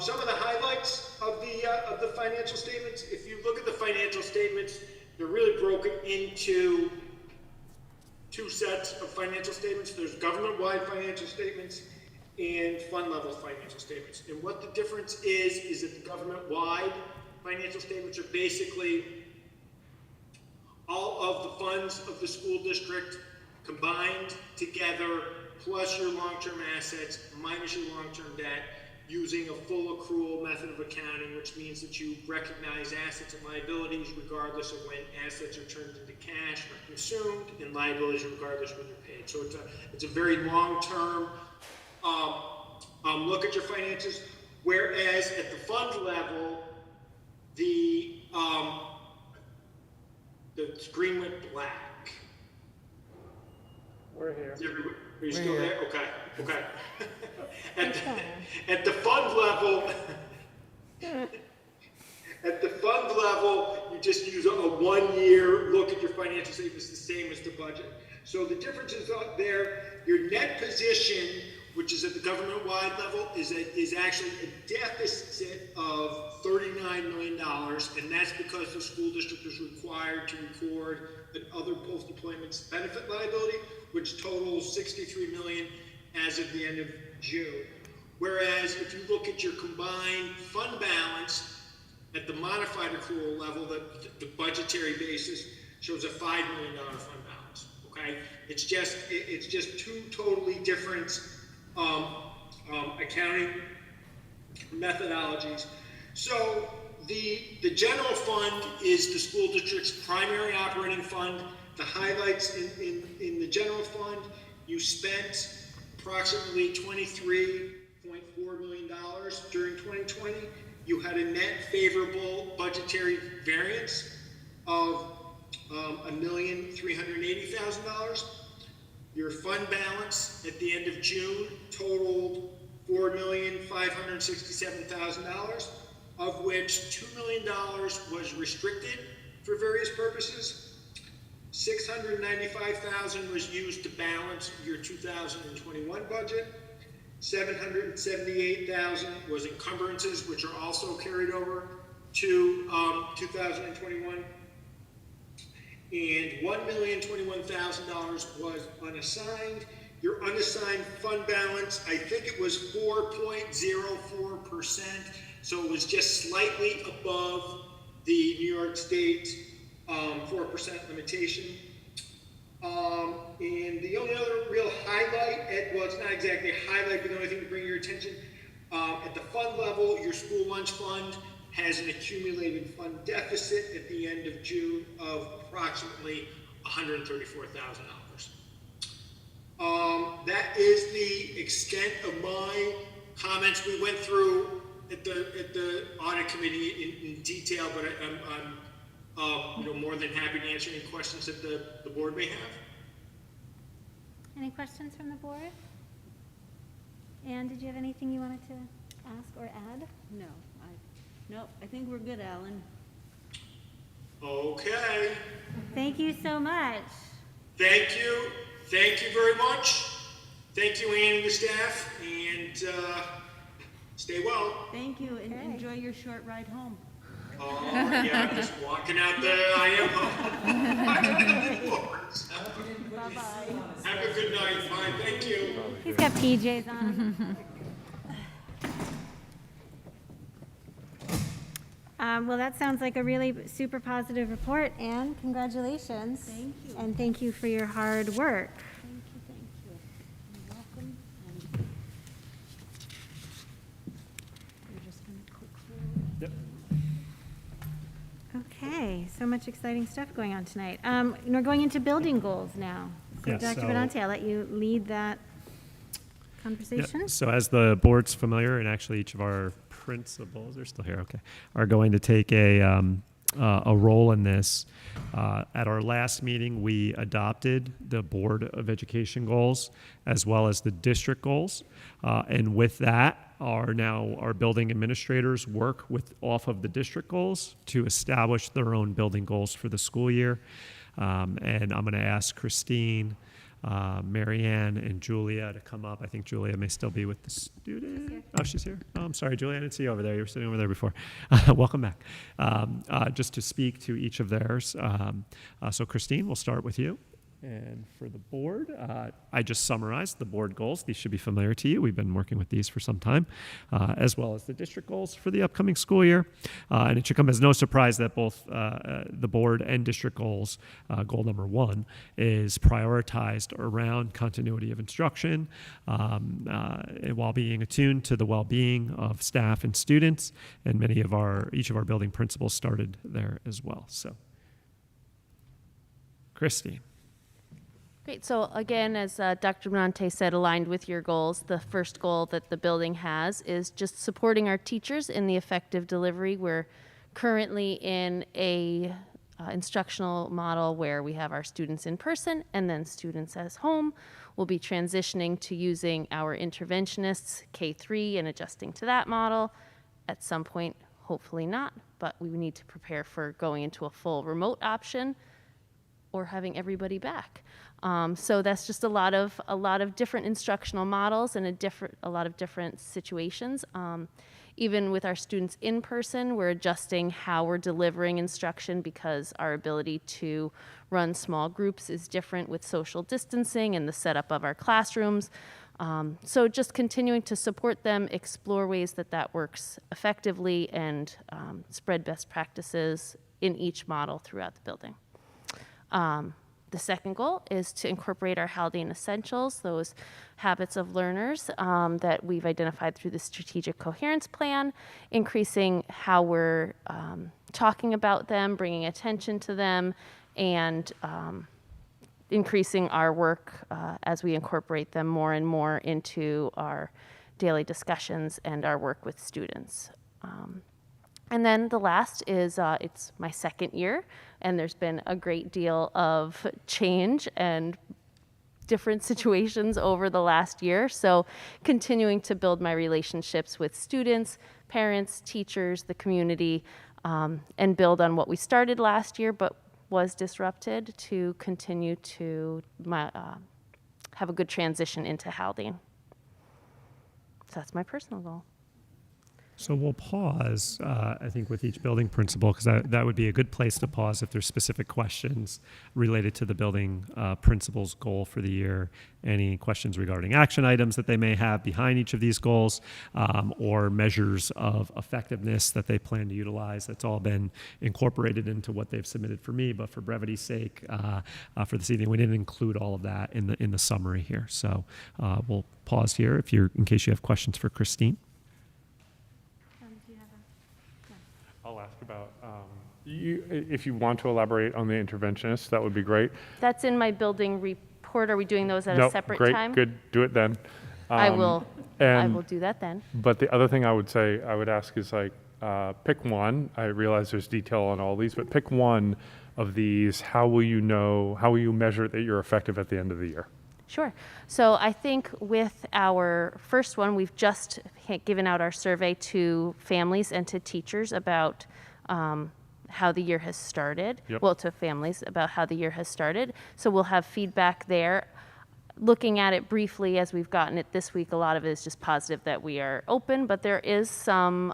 Some of the highlights of the financial statements, if you look at the financial statements, they're really broken into 2 sets of financial statements. There's government-wide financial statements and fund-level financial statements. And what the difference is that the government-wide financial statements are basically all of the funds of the school district combined together, plus your long-term assets, minus your long-term debt, using a full accrual method of accounting, which means that you recognize assets and liabilities regardless of when assets are turned into cash or consumed, and liabilities regardless when they're paid. So it's a very long-term look at your finances. Whereas at the fund level, the screen went black. We're here. Are you still there? Okay. At the fund level, you just use a 1-year look at your financial statements, the same as the budget. So the difference is out there. Your net position, which is at the government-wide level, is actually a deficit of $39 million, and that's because the school district is required to record an other post-deployment benefit liability, which totals $63 million as of the end of June. Whereas if you look at your combined fund balance at the modified accrual level, the budgetary basis shows a $5 million fund balance. Okay, it's just 2 totally different accounting methodologies. So the general fund is the school district's primary operating fund. The highlights in the general fund, you spent approximately $23.4 million during 2020. You had a net favorable budgetary variance of $1,380,000. Your fund balance at the end of June totaled $4,567,000, of which $2 million was restricted for various purposes. $695,000 was used to balance your 2021 budget. $778,000 was encumbrances, which are also carried over to 2021. And $1,021,000 was unassigned. Your unassigned fund balance, I think it was 4.04%, so it was just slightly above the New York State 4% limitation. And the only other real highlight, well, it's not exactly a highlight, but the only thing to bring your attention, at the fund level, your school lunch fund has an accumulated fund deficit at the end of June of approximately $134,000. That is the extent of my comments. We went through at the audit committee in detail, but I'm more than happy to answer any questions that the board may have. Any questions from the board? Anne, did you have anything you wanted to ask or add? No, I think we're good, Alan. Okay. Thank you so much. Thank you. Thank you very much. Thank you, Ann and the staff, and stay well. Thank you, and enjoy your short ride home. Oh, yeah, I'm just walking out the, I am home. Bye-bye. Have a good night. Bye. Thank you. He's got PJs on. Well, that sounds like a really super positive report, Anne. Congratulations. Thank you. And thank you for your hard work. Thank you. You're welcome. We're just gonna click through. Okay, so much exciting stuff going on tonight. We're going into building goals now. So Yes, Dr. so- Benante, I'll let you lead that Yeah, conversation. so as the board's familiar, and actually each of our principals are still here, okay, are going to take a role in this. At our last meeting, we adopted the Board of Education goals as well as the district goals. And with that, our building administrators work off of the district goals to establish their own building goals for the school year. And I'm going to ask Christine, Marianne, and Julia to come up. I think Julia may still be with the student. Oh, she's here. Oh, I'm sorry, Julia, I didn't see you over there. You were sitting over there before. Welcome back. Just to speak to each of theirs. So Christine, we'll start with you. And for the board, I just summarized the board goals. These should be familiar to you. We've been working with these for some time, as well as the district goals for the upcoming school year. And it should come as no surprise that both the board and district goals, goal number 1, is prioritized around continuity of instruction, while being attuned to the well-being of staff and students. And each of our building principals started there as well. So, Christine. Great. So again, as Dr. Benante said, aligned with your goals, the first goal that the building has is just supporting our teachers in the effective delivery. We're currently in a instructional model where we have our students in person and then students at home. We'll be transitioning to using our interventionists, K-3, and adjusting to that model. At some point, hopefully not, but we need to prepare for going into a full remote option or having everybody back. So that's just a lot of different instructional models and a lot of different situations. Even with our students in person, we're adjusting how we're delivering instruction because our ability to run small groups is different with social distancing and the setup of our classrooms. So just continuing to support them, explore ways that works effectively, and spread best practices in each model throughout the building. The second goal is to incorporate our Haldane Essentials, those habits of learners that we've identified through the Strategic Coherence Plan, increasing how we're talking about them, bringing attention to them, and increasing our work as we incorporate them more and more into our daily discussions and our work with students. And then the last is, it's my second year, and there's been a great deal of change and different situations over the last year. So continuing to build my relationships with students, parents, teachers, the community, and build on what we started last year but was disrupted to continue to have a good transition into Haldane. So that's my personal goal. So we'll pause, I think, with each building principal, because that would be a good place to pause if there's specific questions related to the building principal's goal for the year, any questions regarding action items that they may have behind each of these goals, or measures of effectiveness that they plan to utilize. That's all been incorporated into what they've submitted for me, but for brevity's sake, for this evening, we didn't include all of that in the summary here. So we'll pause here in case you have questions for Christine. I'll ask about, if you want to elaborate on the interventionist, that would be great. That's in my building report. Are we doing those at a Nope, separate great, time? good, do it then. I will and- do that then. But the other thing I would ask is pick one. I realize there's detail on all these, but pick one of these. How will you measure that you're effective at the end of the year? Sure. So I think with our first one, we've just given out our survey to families and to teachers about how the year has started. Yep. Well, to families about how the year has started. So we'll have feedback there. Looking at it briefly as we've gotten it this week, a lot of it is just positive that we are open, but there is some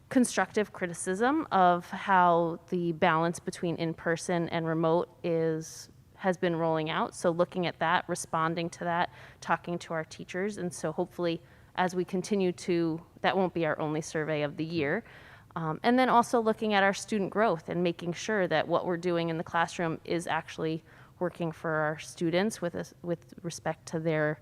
constructive criticism of how the balance between in-person and remote has been rolling out. So looking at that, responding to that, talking to our teachers. And so hopefully as we continue to, that won't be our only survey of the year. And then also looking at our student growth and making sure that what we're doing in the classroom is actually working for our students with respect to their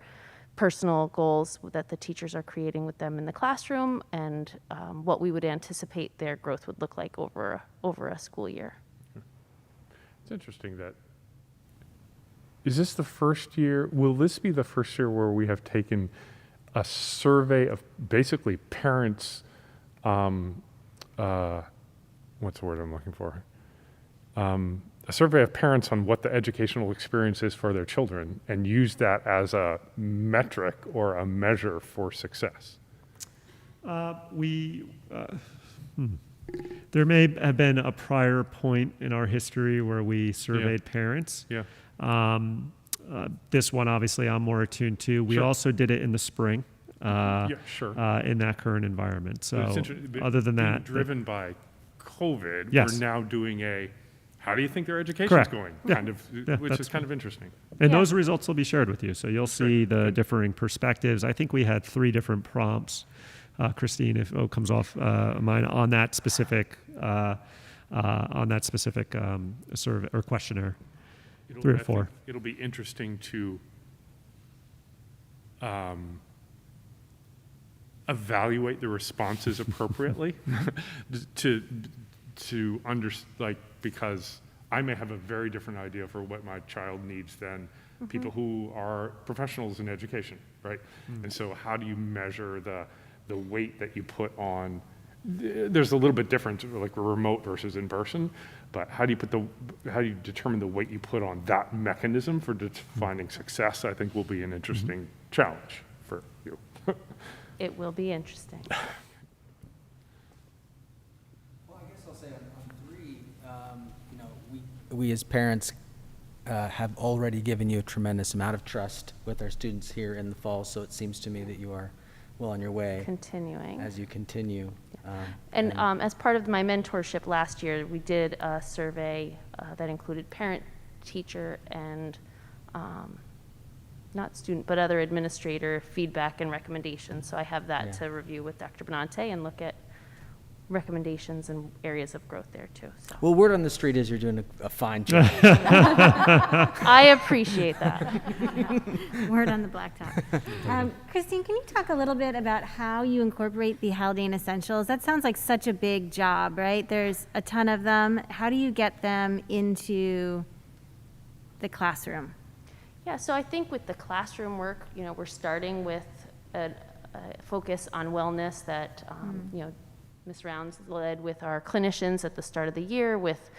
personal goals that the teachers are creating with them in the classroom, and what we would anticipate their growth would look like over a school year. It's interesting that, is this the first year, will this be the first year where we have taken a survey of basically parents, what's the word I'm looking for? A survey of parents on what the educational experience is for their children and use that as a metric or a measure for success? There may have been a prior point in our history where we surveyed parents. Yeah. This one, obviously, I'm more attuned to. We also did it in the spring. Yeah, sure. In that current environment. So But other than being that, driven by COVID, Yes. we're now doing how do you think their education's Correct. going? Yeah. Kind of, Yeah, which that's is kind of interesting. and Yeah. those results will be shared with you. So you'll see the differing perspectives. I think we had 3 different prompts, Christine, if it comes off mine, on that specific survey or questionnaire. 3 or 4. It'll be interesting to evaluate the responses appropriately because I may have a very different idea for what my child needs than people who are professionals in education, right? And so how do you measure the weight that you put on? There's a little bit different, like remote versus in person, but how do you determine the weight you put on that mechanism for defining success? I think will be an interesting challenge for you. It will be interesting. Well, I guess I'll say on 3, we as parents have already given you a tremendous amount of trust with our students here in the fall, so it seems to me that you are well on your way Continuing. as you continue. And as part of my mentorship last year, we did a survey that included parent, teacher, and not student, but other administrator feedback and recommendations. So I have that to review with Dr. Benante and look at recommendations and areas of growth there too. So Well, word on the street is you're doing a fine job. I appreciate that. Word on the blacktop. Christine, can you talk a little bit about how you incorporate the Haldane Essentials? That sounds like such a big job, right? There's a ton of them. How do you get them into the classroom? Yeah, so I think with the classroom work, we're starting with a focus on wellness that, Ms. Rounds led with our clinicians at the start of the year with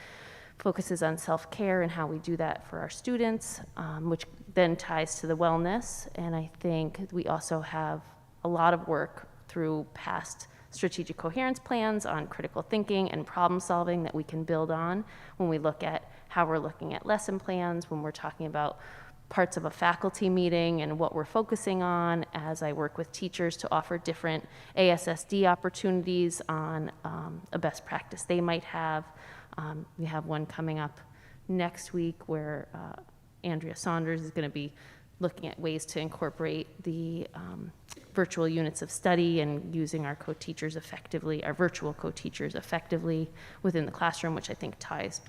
focuses on self-care and how we do that for our students, which then ties to the wellness. And I think we also have a lot of work through past strategic coherence plans on critical thinking and problem solving that we can build on when we look at how we're looking at lesson plans, when we're talking about parts of a faculty meeting and what we're focusing on as I work with teachers to offer different ASSD opportunities on a best practice they might have. We have one coming up next week where Andrea Saunders is going to be looking at ways to incorporate the virtual units of study and using our co-teachers effectively, our virtual co-teachers effectively within the classroom, which I think ties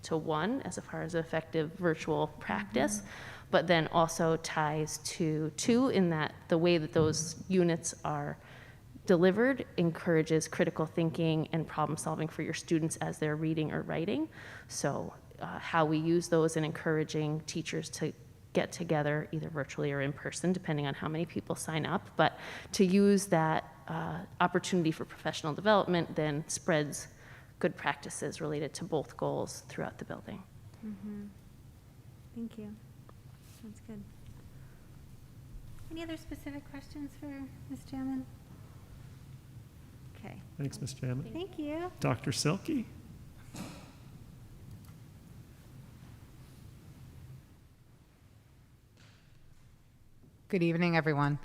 to one as far as effective virtual practice. But then also ties to 2 in that the way that those units are delivered encourages critical thinking and problem solving for your students as they're reading or writing. So how we use those in encouraging teachers to get together either virtually or in person, depending on how many people sign up, but to use that opportunity for professional development then spreads good practices related to both goals throughout the building. Thank you. Sounds good. Any other specific questions for Ms. Jamin? Okay, Thanks, Ms. Jamin. thank you. Dr. Silky? Good evening, everyone.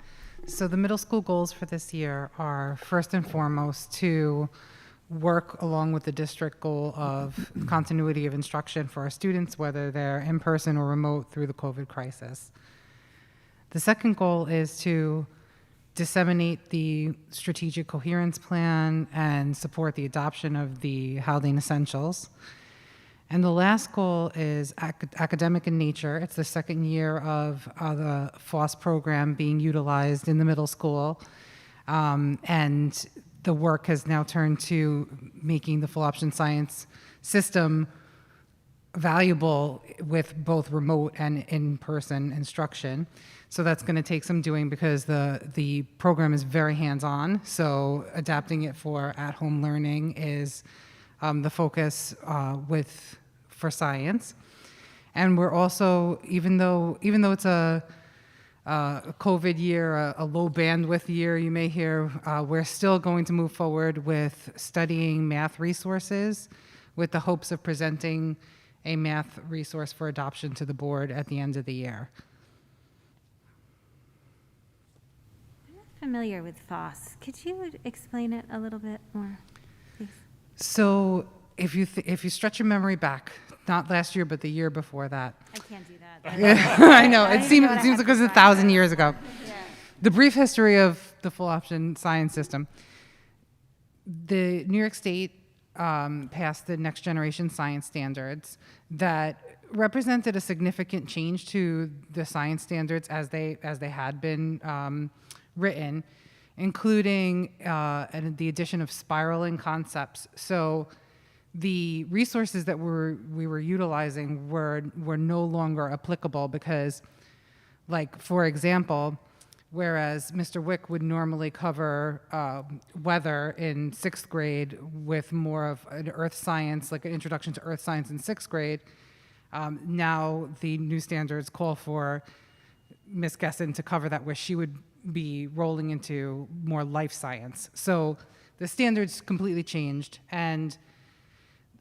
So the middle school goals for this year are first and foremost to work along with the district goal of continuity of instruction for our students, whether they're in person or remote through the COVID crisis. The second goal is to disseminate the strategic coherence plan and support the adoption of the Haldane Essentials. And the last goal is academic in nature. It's the second year of the FOSS program being utilized in the middle school. And the work has now turned to making the full option science system valuable with both remote and in-person instruction. So that's going to take some doing because the program is very hands-on. So adapting it for at-home learning is the focus for science. And we're also, even though it's a COVID year, a low bandwidth year, you may hear, we're still going to move forward with studying math resources with the hopes of presenting a math resource for adoption to the board at the end of the year. I'm not familiar with FOSS. Could you explain it a little bit more, please? So if you stretch your memory back, not last year, but the year before that. I can't do that. I know, it seems like it was 1,000 years ago. Yeah. The brief history of the full option science system. The New York State passed the next generation science standards that represented a significant change to the science standards as they had been written, including the addition of spiraling concepts. So the resources that we were utilizing were no longer applicable because, like, for example, whereas Mr. Wick would normally cover weather in 6th grade with more of an earth science, like an introduction to earth science in 6th grade, now the new standards call for Ms. Gesson to cover that, where she would be rolling into more life science. So the standards completely changed, and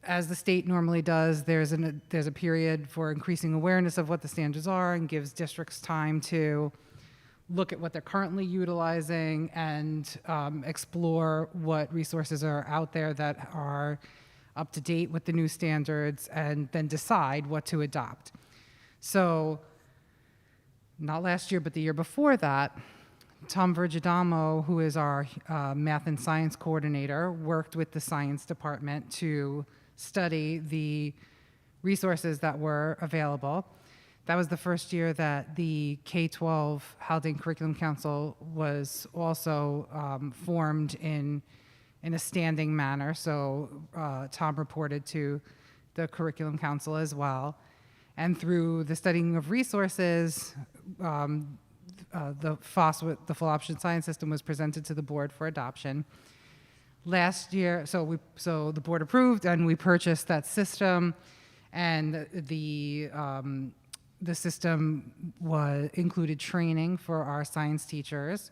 as the state normally does, there's a period for increasing awareness of what the standards are and gives districts time to look at what they're currently utilizing and explore what resources are out there that are up to date with the new standards, and then decide what to adopt. So not last year, but the year before that, Tom Vergidamo, who is our math and science coordinator, worked with the science department to study the resources that were available. That was the first year that the K-12 Haldane Curriculum Council was also formed in a standing manner. So Tom reported to the Curriculum Council as well. And through the studying of resources, the FOSS, the full option science system, was presented to the board for adoption. Last year, so the board approved and we purchased that system, and the system included training for our science teachers.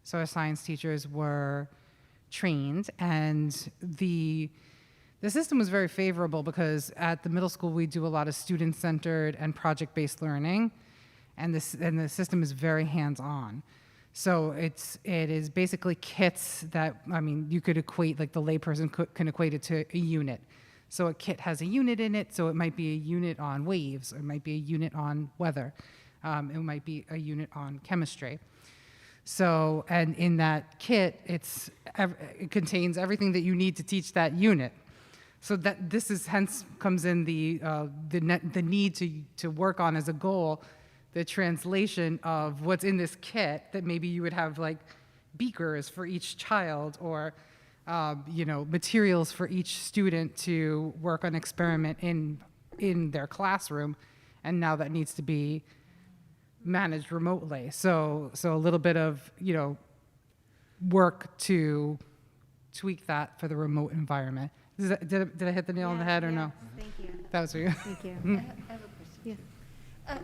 So our science teachers were trained, and the system was very favorable because at the middle school we do a lot of student-centered and project-based learning, and the system is very hands-on. So it is basically kits that, I mean, you could equate, like the layperson can equate it to a unit. So a kit has a unit in it, so it might be a unit on waves, or it might be a unit on weather, it might be a unit on chemistry. So, and in that kit, it contains everything that you need to teach that unit. So that this is hence comes in the need to work on as a goal the translation of what's in this kit, that maybe you would have like beakers for each child, or materials for each student to work on experiment in their classroom, and now that needs to be managed remotely. So a little bit of work to tweak that for the remote environment. Did I hit the nail on the head or no? Thank you. That was for you. Thank you. I have a question. Yes.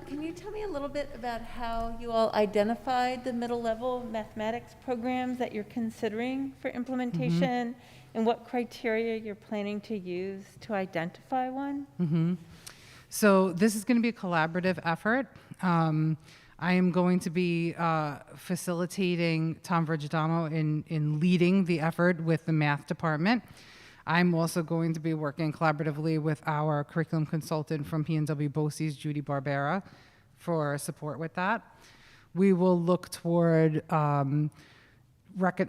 Can you tell me a little bit about how you all identified the middle level mathematics programs that you're considering for implementation, and what criteria you're planning to use to identify one? So this is going to be a collaborative effort. I am going to be facilitating Tom Vergidamo in leading the effort with the math department. I'm also going to be working collaboratively with our curriculum consultant from P&W BOCES, Judy Barbera, for support with that. We will look toward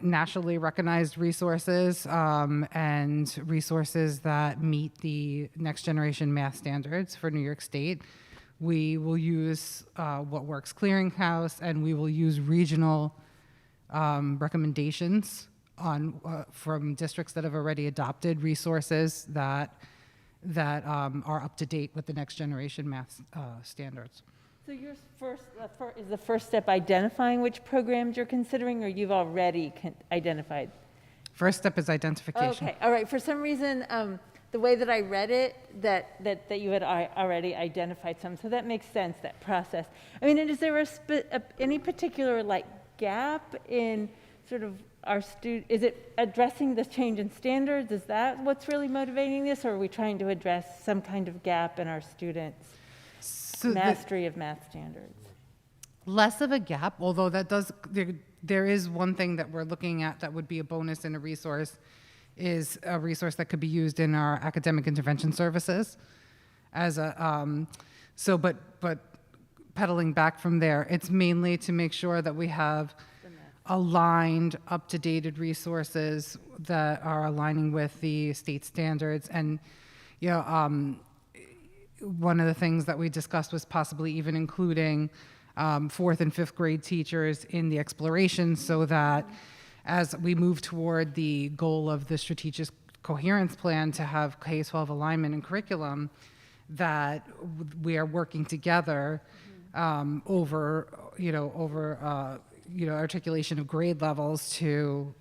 nationally recognized resources and resources that meet the next generation math standards for New York State. We will use What Works Clearinghouse, and we will use regional recommendations from districts that have already adopted resources that are up to date with the next generation math standards. So your is the first step identifying which programs you're considering, or you've already identified? First step is identification. Okay, all right. For some reason, the way that I read it, that you had already identified some, so that makes sense, that process. I mean, is there any particular gap in sort of our is it addressing the change in standards? Is that what's really motivating this, or are we trying to address some kind of gap in our students' mastery of math standards? Less of a gap, although that does, there is one thing that we're looking at that would be a bonus in a resource, is a resource that could be used in our academic intervention services as a, but pedaling back from there, it's mainly to make sure that we have aligned, up-to-date resources that are aligning with the state standards. And, one of the things that we discussed was possibly even including 4th and 5th grade teachers in the exploration, so that as we move toward the goal of the strategic coherence plan to have K-12 alignment in curriculum, that we are working together over articulation of grade levels to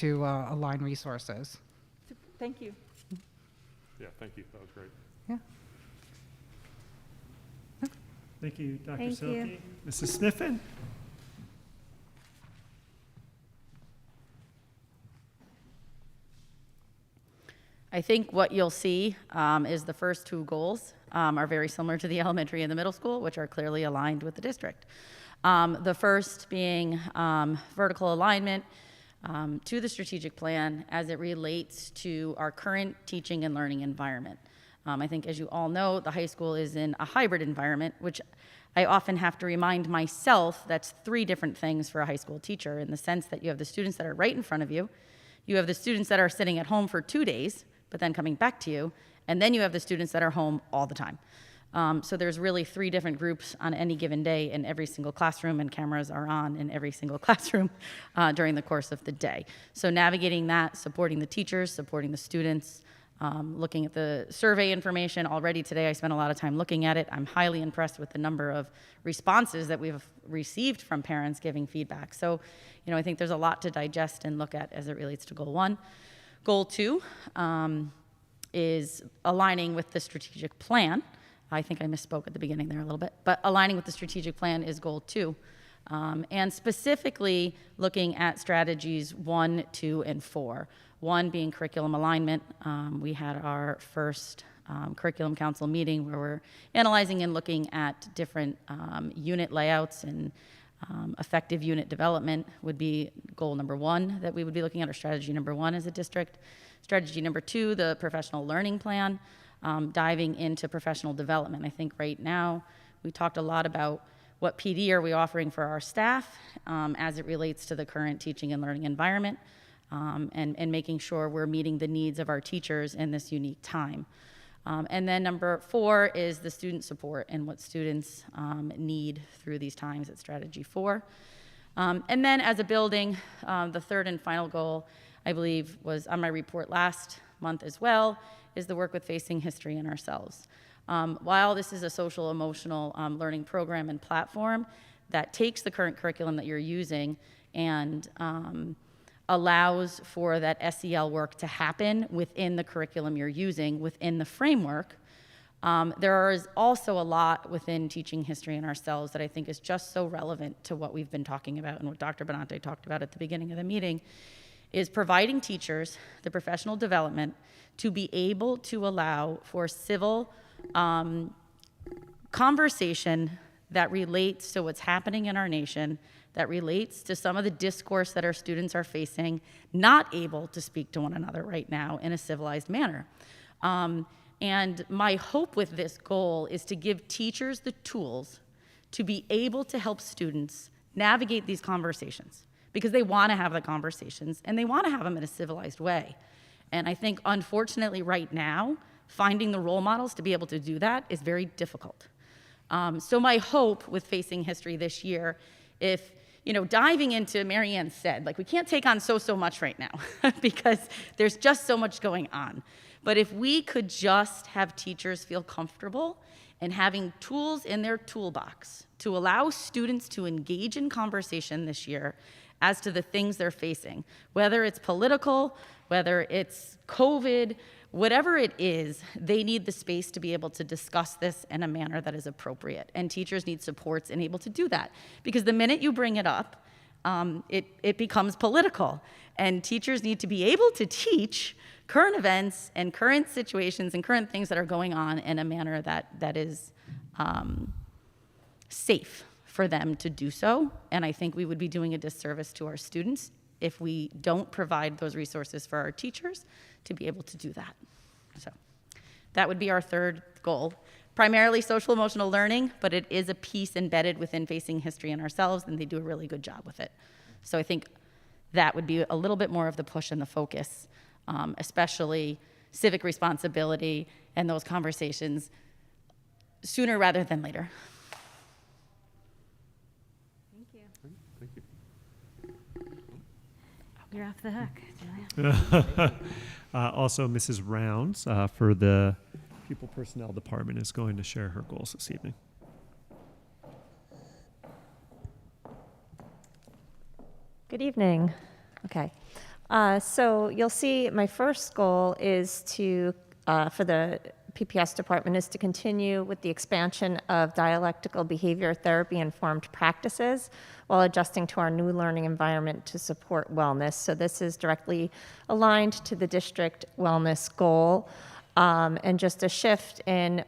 align resources. Thank you. Yeah, thank you. That was great. Yeah. Thank you, Dr. Thank Silke. you. Mrs. Sniffen? I think what you'll see is the first two goals are very similar to the elementary and the middle school, which are clearly aligned with the district. The first being vertical alignment to the strategic plan as it relates to our current teaching and learning environment. I think, as you all know, the high school is in a hybrid environment, which I often have to remind myself that's 3 different things for a high school teacher, in the sense that you have the students that are right in front of you, you have the students that are sitting at home for 2 days, but then coming back to you, and then you have the students that are home all the time. So there's really 3 different groups on any given day in every single classroom, and cameras are on in every single classroom during the course of the day. So navigating that, supporting the teachers, supporting the students, looking at the survey information. Already today I spent a lot of time looking at it. I'm highly impressed with the number of responses that we've received from parents giving feedback. So, I think there's a lot to digest and look at as it relates to Goal 1. Goal 2 is aligning with the strategic plan. I think I misspoke at the beginning there a little bit, but aligning with the strategic plan is Goal 2. And specifically looking at strategies 1, 2, and 4. 1 being curriculum alignment. We had our first curriculum council meeting where we're analyzing and looking at different unit layouts, and effective unit development would be goal number 1 that we would be looking at, or strategy number 1 as a district. Strategy number 2, the professional learning plan, diving into professional development. I think right now we talked a lot about what PD are we offering for our staff as it relates to the current teaching and learning environment, and making sure we're meeting the needs of our teachers in this unique time. And then number 4 is the student support and what students need through these times at strategy 4. And then as a building, the 3rd and final goal, I believe, was on my report last month as well, is the work with facing history and ourselves. While this is a social emotional learning program and platform that takes the current curriculum that you're using and allows for that SEL work to happen within the curriculum you're using, within the framework, there is also a lot within teaching history and ourselves that I think is just so relevant to what we've been talking about and what Dr. Benante talked about at the beginning of the meeting, is providing teachers the professional development to be able to allow for civil conversation that relates to what's happening in our nation, that relates to some of the discourse that our students are facing, not able to speak to one another right now in a civilized manner. And my hope with this goal is to give teachers the tools to be able to help students navigate these conversations, because they want to have the conversations and they want to have them in a civilized way. And I think, unfortunately, right now, finding the role models to be able to do that is very difficult. So my hope with Facing History this year, if, diving into, Mary Ann said, like, we can't take on so much right now because there's just so much going on. But if we could just have teachers feel comfortable and having tools in their toolbox to allow students to engage in conversation this year as to the things they're facing, whether it's political, whether it's COVID, whatever it is, they need the space to be able to discuss this in a manner that is appropriate. And teachers need supports and able to do that. Because the minute you bring it up, it becomes political. And teachers need to be able to teach current events and current situations and current things that are going on in a manner that is safe for them to do so. And I think we would be doing a disservice to our students if we don't provide those resources for our teachers to be able to do that. So that would be our third goal. Primarily social emotional learning, but it is a piece embedded within Facing History and ourselves, and they do a really good job with it. So I think that would be a little bit more of the push and the focus, especially civic responsibility and those conversations sooner rather than later. Thank you. You're off the hook, Julia. Also, Mrs. Rounds for the Pupil Personnel Department is going to share her goals this evening. Good evening. Okay. So you'll see my first goal is to, for the PPS department, is to continue with the expansion of dialectical behavior therapy informed practices while adjusting to our new learning environment to support wellness. So this is directly aligned to the district wellness goal, and just a shift in,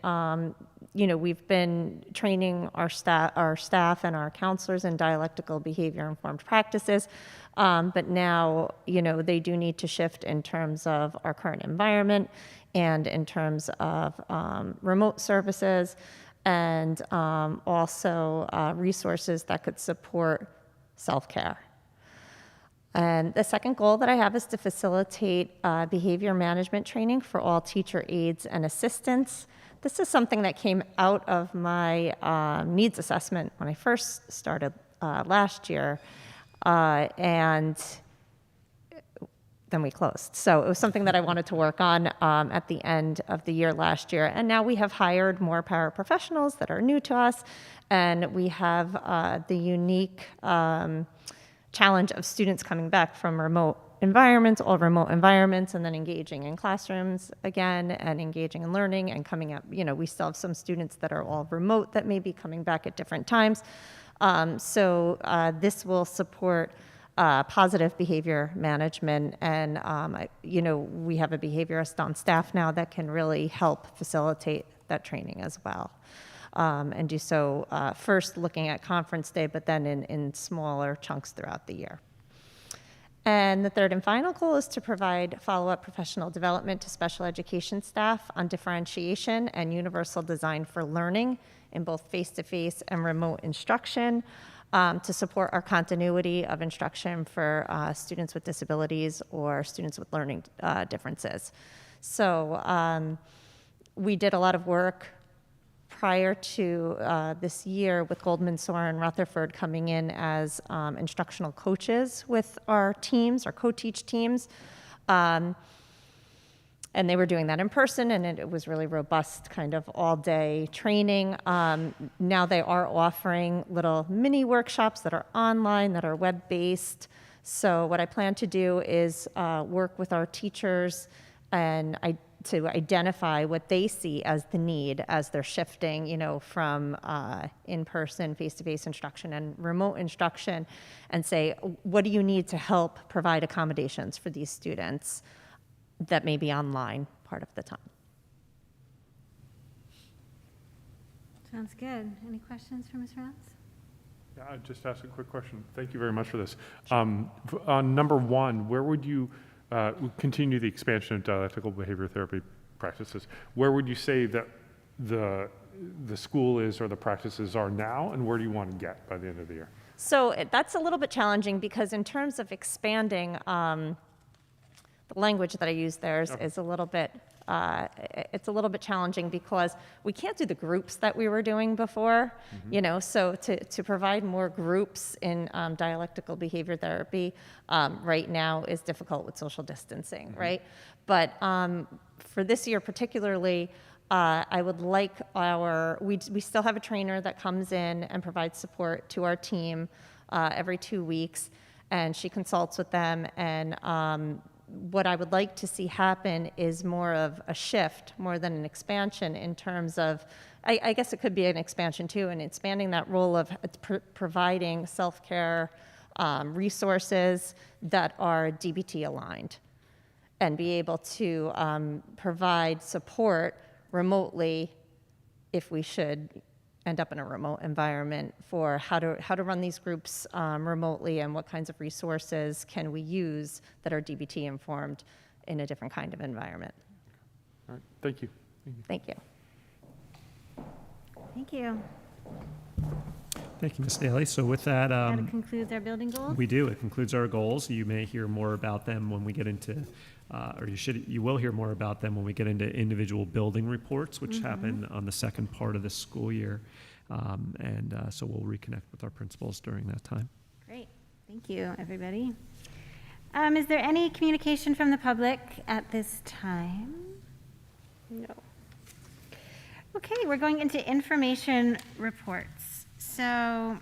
we've been training our staff and our counselors in dialectical behavior informed practices. But now, they do need to shift in terms of our current environment and in terms of remote services and also resources that could support self-care. And the second goal that I have is to facilitate behavior management training for all teacher aides and assistants. This is something that came out of my needs assessment when I first started last year. And then we closed. So it was something that I wanted to work on at the end of the year last year. And now we have hired more paraprofessionals that are new to us. And we have the unique challenge of students coming back from remote environments, all remote environments, and then engaging in classrooms again and engaging in learning and coming up. We still have some students that are all remote that may be coming back at different times. So this will support positive behavior management, and we have a behaviorist on staff now that can really help facilitate that training as well, and do so first looking at conference day, but then in smaller chunks throughout the year. And the third and final goal is to provide follow-up professional development to special education staff on differentiation and universal design for learning in both face-to-face and remote instruction, to support our continuity of instruction for students with disabilities or students with learning differences. So we did a lot of work prior to this year with Goldman, Sora, and Rutherford coming in as instructional coaches with our teams, our co-teach teams. And they were doing that in person, and it was really robust, kind of all-day training. Now they are offering little mini workshops that are online, that are web-based. So what I plan to do is work with our teachers and to identify what they see as the need as they're shifting, from in-person, face-to-face instruction and remote instruction, and say, what do you need to help provide accommodations for these students that may be online part of the time. Sounds good. Any questions for Ms. Rance? Yeah, I'd just ask a quick question. Thank you very much for this. On number one, where would you continue the expansion of dialectical behavior therapy practices? Where would you say that the school is or the practices are now, and where do you want to get by the end of the year? So that's a little bit challenging because in terms of expanding, the language that I use there is a little bit, it's a little bit challenging because we can't do the groups that we were doing before, you know, so to provide more groups in dialectical behavior therapy right now is difficult with social distancing, right? But for this year particularly, I would like we still have a trainer that comes in and provides support to our team every 2 weeks, and she consults with them. And what I would like to see happen is more of a shift more than an expansion in terms of, I guess it could be an expansion too, and expanding that role of providing self-care resources that are DBT aligned and be able to provide support remotely if we should end up in a remote environment for how to run these groups remotely and what kinds of resources can we use that are DBT informed in a different kind of environment. All right, thank you. Thank you. Thank you. Thank you, Ms. Daly. So with that, That concludes our building goals. we do. It concludes our goals. You may hear more about them when we get into, you will hear more about them when we get into individual building reports, which happen on the second part of this school year. So we'll reconnect with our principals during that time. Great. Thank you, everybody. Is there any communication from the public at this time? No. Okay, we're going into information reports. So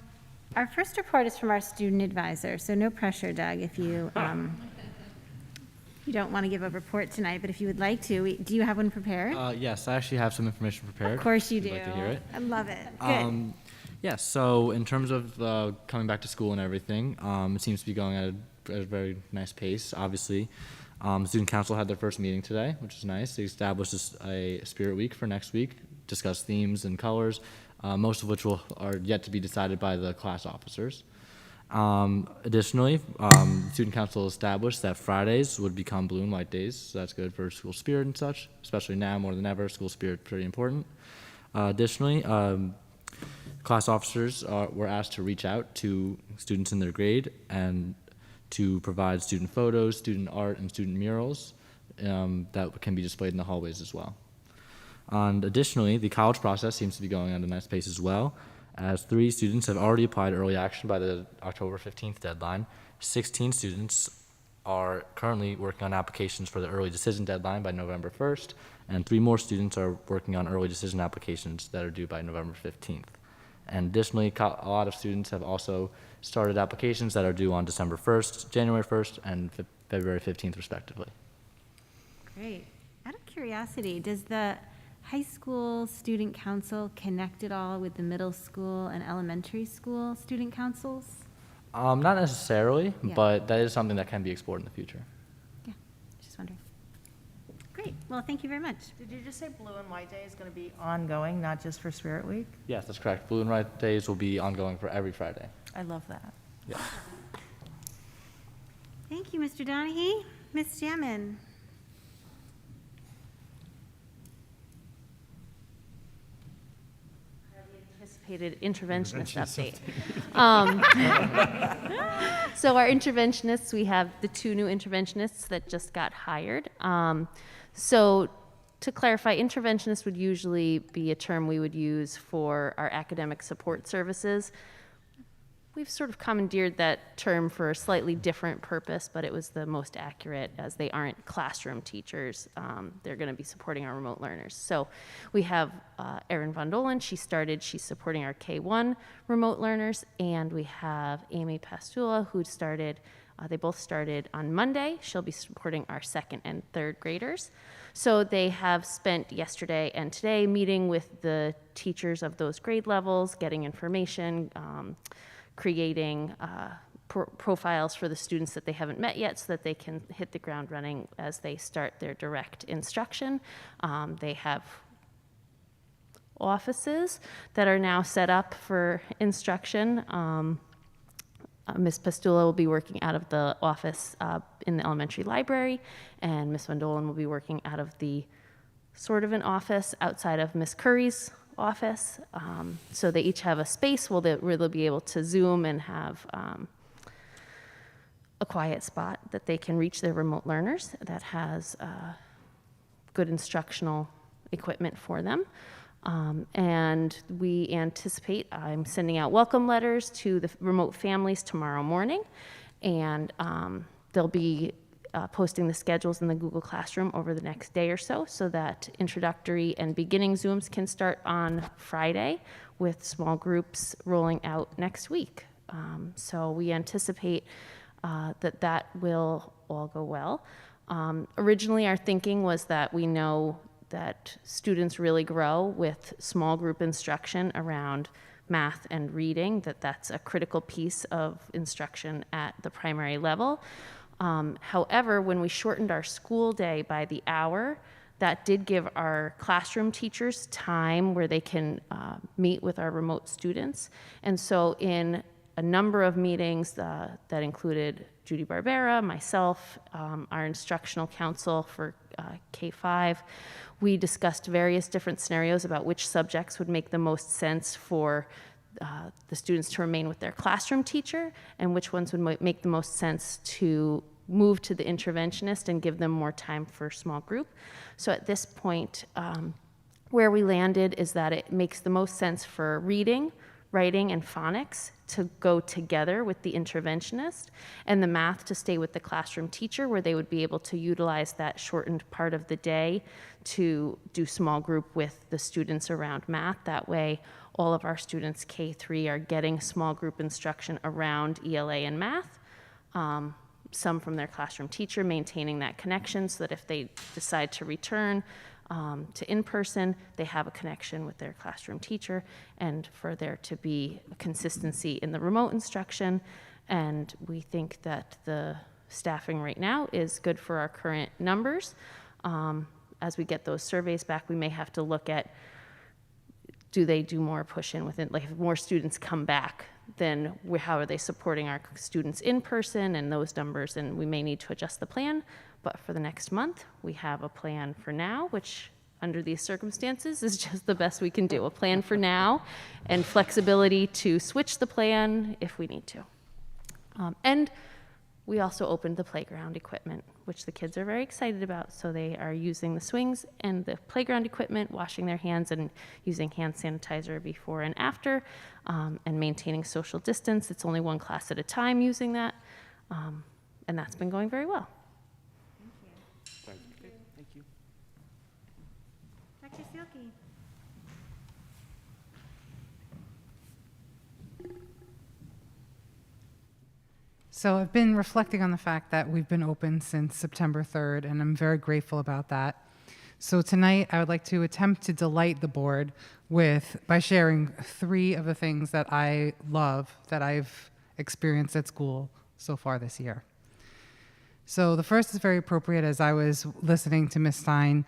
our first report is from our student advisor, so no pressure, Doug, if you you don't want to give a report tonight, but if you would like to, do you have one prepared? Yes, I actually have some information prepared. Of course you if do. you'd like to hear it. I love it. Good. Yes, so in terms of coming back to school and everything, it seems to be going at a very nice pace, obviously. Student Council had their first meeting today, which is nice. They established a Spirit Week for next week, discussed themes and colors, most of which are yet to be decided by the class officers. Additionally, Student Council established that Fridays would become Blue and White days, so that's good for school spirit and such, especially now more than ever, school spirit is pretty important. Additionally, class officers were asked to reach out to students in their grade and to provide student photos, student art, and student murals that can be displayed in the hallways as well. And additionally, the college process seems to be going at a nice pace as well, as 3 students have already applied early action by the October 15th deadline. 16 students are currently working on applications for the early decision deadline by November 1st, and 3 more students are working on early decision applications that are due by November 15th. And additionally, a lot of students have also started applications that are due on December 1st, January 1st, and February 15th, respectively. Great. Out of curiosity, does the high school student council connect at all with the middle school and elementary school student councils? Not necessarily, Yeah. but that is something that can be explored in the future. Yeah, just wondering. Great. Well, thank you very much. Did you just say Blue and White Day is going to be ongoing, not just for Spirit Week? Yes, that's correct. Blue and White days will be ongoing for every Friday. I love that. Yes. Thank you, Mr. Donahue. Ms. Jamin. Anticipated interventionist update. So our interventionists, we have the 2 new interventionists that just got hired. So to clarify, interventionist would usually be a term we would use for our academic support services. We've sort of commandeered that term for a slightly different purpose, but it was the most accurate as they aren't classroom teachers. They're going to be supporting our remote learners. So we have Erin Von Dolen. She's supporting our K-1 remote learners. And we have Amy Pastula, who started, they both started on Monday. She'll be supporting our 2nd and 3rd graders. So they have spent yesterday and today meeting with the teachers of those grade levels, getting information, creating profiles for the students that they haven't met yet so that they can hit the ground running as they start their direct instruction. They have offices that are now set up for instruction. Ms. Pastula will be working out of the office in the elementary library, and Ms. Vandolen will be working out of the sort of an office outside of Ms. Curry's office. So they each have a space where they'll be able to Zoom and have a quiet spot that they can reach their remote learners that has good instructional equipment for them. And we anticipate, I'm sending out welcome letters to the remote families tomorrow morning, and they'll be posting the schedules in the Google Classroom over the next day or so that introductory and beginning Zooms can start on Friday with small groups rolling out next week. So we anticipate that will all go well. Originally, our thinking was that we know that students really grow with small group instruction around math and reading, that's a critical piece of instruction at the primary level. However, when we shortened our school day by the hour, that did give our classroom teachers time where they can meet with our remote students. And so in a number of meetings that included Judy Barbera, myself, our instructional council for K-5, we discussed various different scenarios about which subjects would make the most sense for the students to remain with their classroom teacher and which ones would make the most sense to move to the interventionist and give them more time for small group. So at this point, where we landed is that it makes the most sense for reading, writing, and phonics to go together with the interventionist, and the math to stay with the classroom teacher, where they would be able to utilize that shortened part of the day to do small group with the students around math. That way, all of our students K-3 are getting small group instruction around ELA and math. Some from their classroom teacher, maintaining that connection so that if they decide to return to in-person, they have a connection with their classroom teacher, and for there to be a consistency in the remote instruction. And we think that the staffing right now is good for our current numbers. As we get those surveys back, we may have to look at, do they do more push-in within, like if more students come back, then how are they supporting our students in person and those numbers, and we may need to adjust the plan. But for the next month, we have a plan for now, which under these circumstances is just the best we can do. A plan for now and flexibility to switch the plan if we need to. And we also opened the playground equipment, which the kids are very excited about. So they are using the swings and the playground equipment, washing their hands and using hand sanitizer before and after, and maintaining social distance. It's only one class at a time using that, and that's been going very well. Thank you. Dr. Seelke. So I've been reflecting on the fact that we've been open since September 3rd, and I'm very grateful about that. So tonight, I would like to attempt to delight the board by sharing 3 of the things that I love that I've experienced at school so far this year. So the first is very appropriate as I was listening to Ms. Stein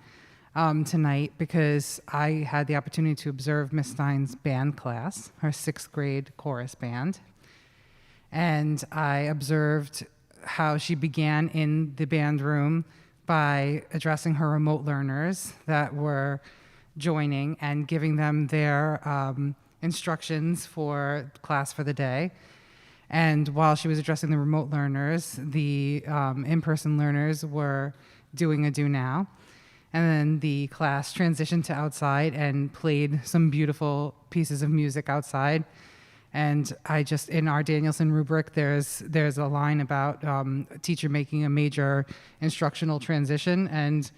tonight, because I had the opportunity to observe Ms. Stein's band class, her 6th grade chorus band. And I observed how she began in the band room by addressing her remote learners that were joining and giving them their instructions for class for the day. And while she was addressing the remote learners, the in-person learners were doing a do now. And then the class transitioned to outside and played some beautiful pieces of music outside. And in our Danielson rubric, there's a line about a teacher making a major instructional transition. And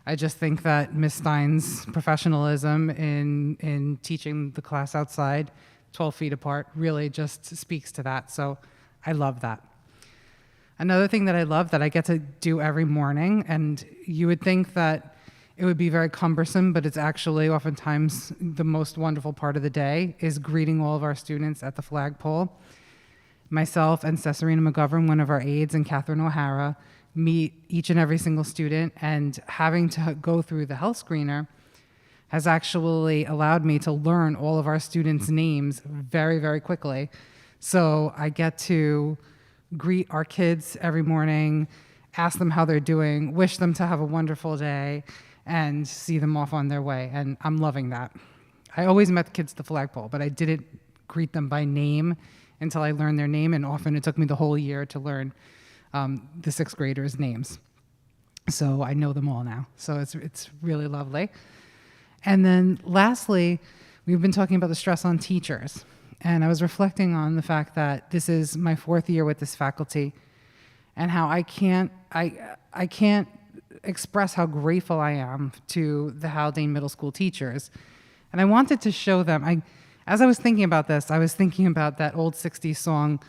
I just think that Ms. Stein's professionalism in teaching the class outside, 12 feet apart, really just speaks to that. So I love that. Another thing that I love that I get to do every morning, and you would think that it would be very cumbersome, but it's actually oftentimes the most wonderful part of the day, is greeting all of our students at the flagpole. Myself and Cesarina McGovern, one of our aides, and Catherine O'Hara meet each and every single student, and having to go through the health screener has actually allowed me to learn all of our students' names very, very quickly. So I get to greet our kids every morning, ask them how they're doing, wish them to have a wonderful day, and see them off on their way. And I'm loving that. I always met the kids at the flagpole, but I didn't greet them by name until I learned their name, and often it took me the whole year to learn the sixth graders' names. So I know them all now. So it's really lovely. And then lastly, we've been talking about the stress on teachers. And I was reflecting on the fact that this is my 4th year with this faculty, and how I can't express how grateful I am to the Haldane Middle School teachers. And I wanted to show them, as I was thinking about this, I was thinking about that old 60s song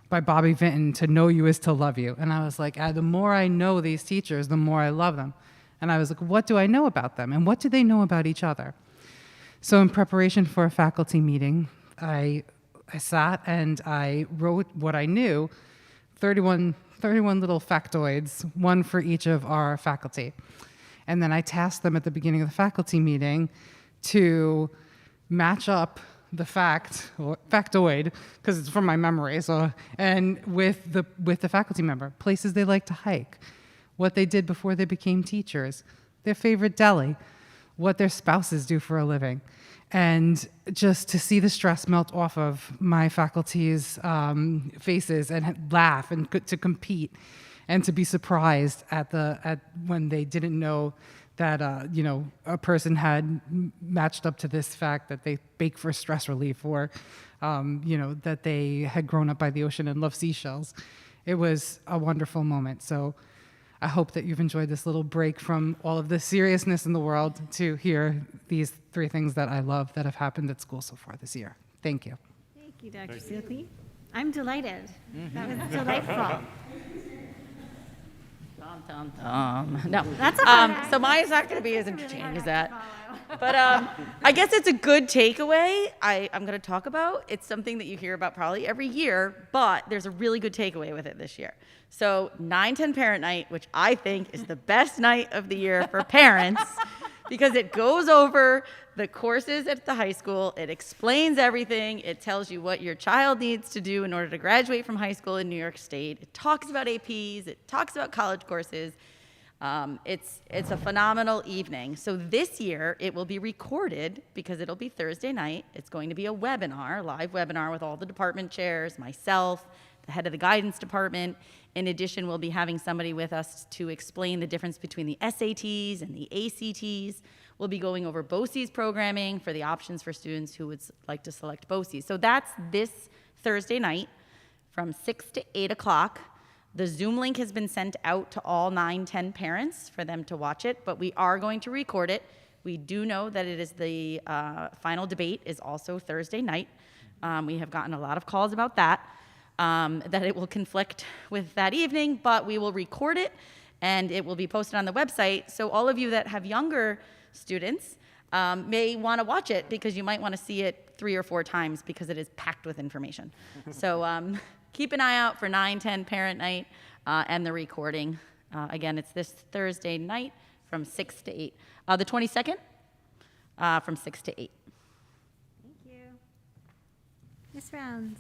by Bobby Vinton, "To Know You Is to Love You." And I was like, the more I know these teachers, the more I love them. And I was like, what do I know about them? And what do they know about each other? So in preparation for a faculty meeting, I sat and I wrote what I knew, 31 little factoids, one for each of our faculty. And then I tasked them at the beginning of the faculty meeting to match up the factoid, because it's from my memory, and with the faculty member, places they like to hike, what they did before they became teachers, their favorite deli, what their spouses do for a living. And just to see the stress melt off of my faculty's faces and laugh and to compete and to be surprised at when they didn't know that a person had matched up to this fact that they bake for stress relief, or that they had grown up by the ocean and love seashells. It was a wonderful moment. So I hope that you've enjoyed this little break from all of the seriousness in the world to hear these 3 things that I love that have happened at school so far this year. Thank you. Thank you, Dr. Seeley. I'm delighted. That was delightful. No. That's okay. So mine is not going to be as entertaining as that. But I guess it's a good takeaway I'm going to talk about. It's something that you hear about probably every year, but there's a really good takeaway with it this year. So 9/10 Parent Night, which I think is the best night of the year for parents, because it goes over the courses at the high school. It explains everything. It tells you what your child needs to do in order to graduate from high school in New York State. It talks about APs. It talks about college courses. It's a phenomenal evening. So this year it will be recorded because it'll be Thursday night. It's going to be a webinar, live webinar with all the department chairs, myself, the head of the guidance department. In addition, we'll be having somebody with us to explain the difference between the SATs and the ACTs. We'll be going over BOCES programming for the options for students who would like to select BOCES. So that's this Thursday night from 6 to 8 o'clock. The Zoom link has been sent out to all 9-10 parents for them to watch it, but we are going to record it. We do know that it is the final debate is also Thursday night. We have gotten a lot of calls about that. That it will conflict with that evening, but we will record it and it will be posted on the website. So all of you that have younger students may want to watch it because you might want to see it 3 or 4 times because it is packed with information. So keep an eye out for 9-10 Parent Night and the recording. Again, it's this Thursday night from 6 to 8. The 22nd from 6 to 8. Thank you. Ms. Rounds.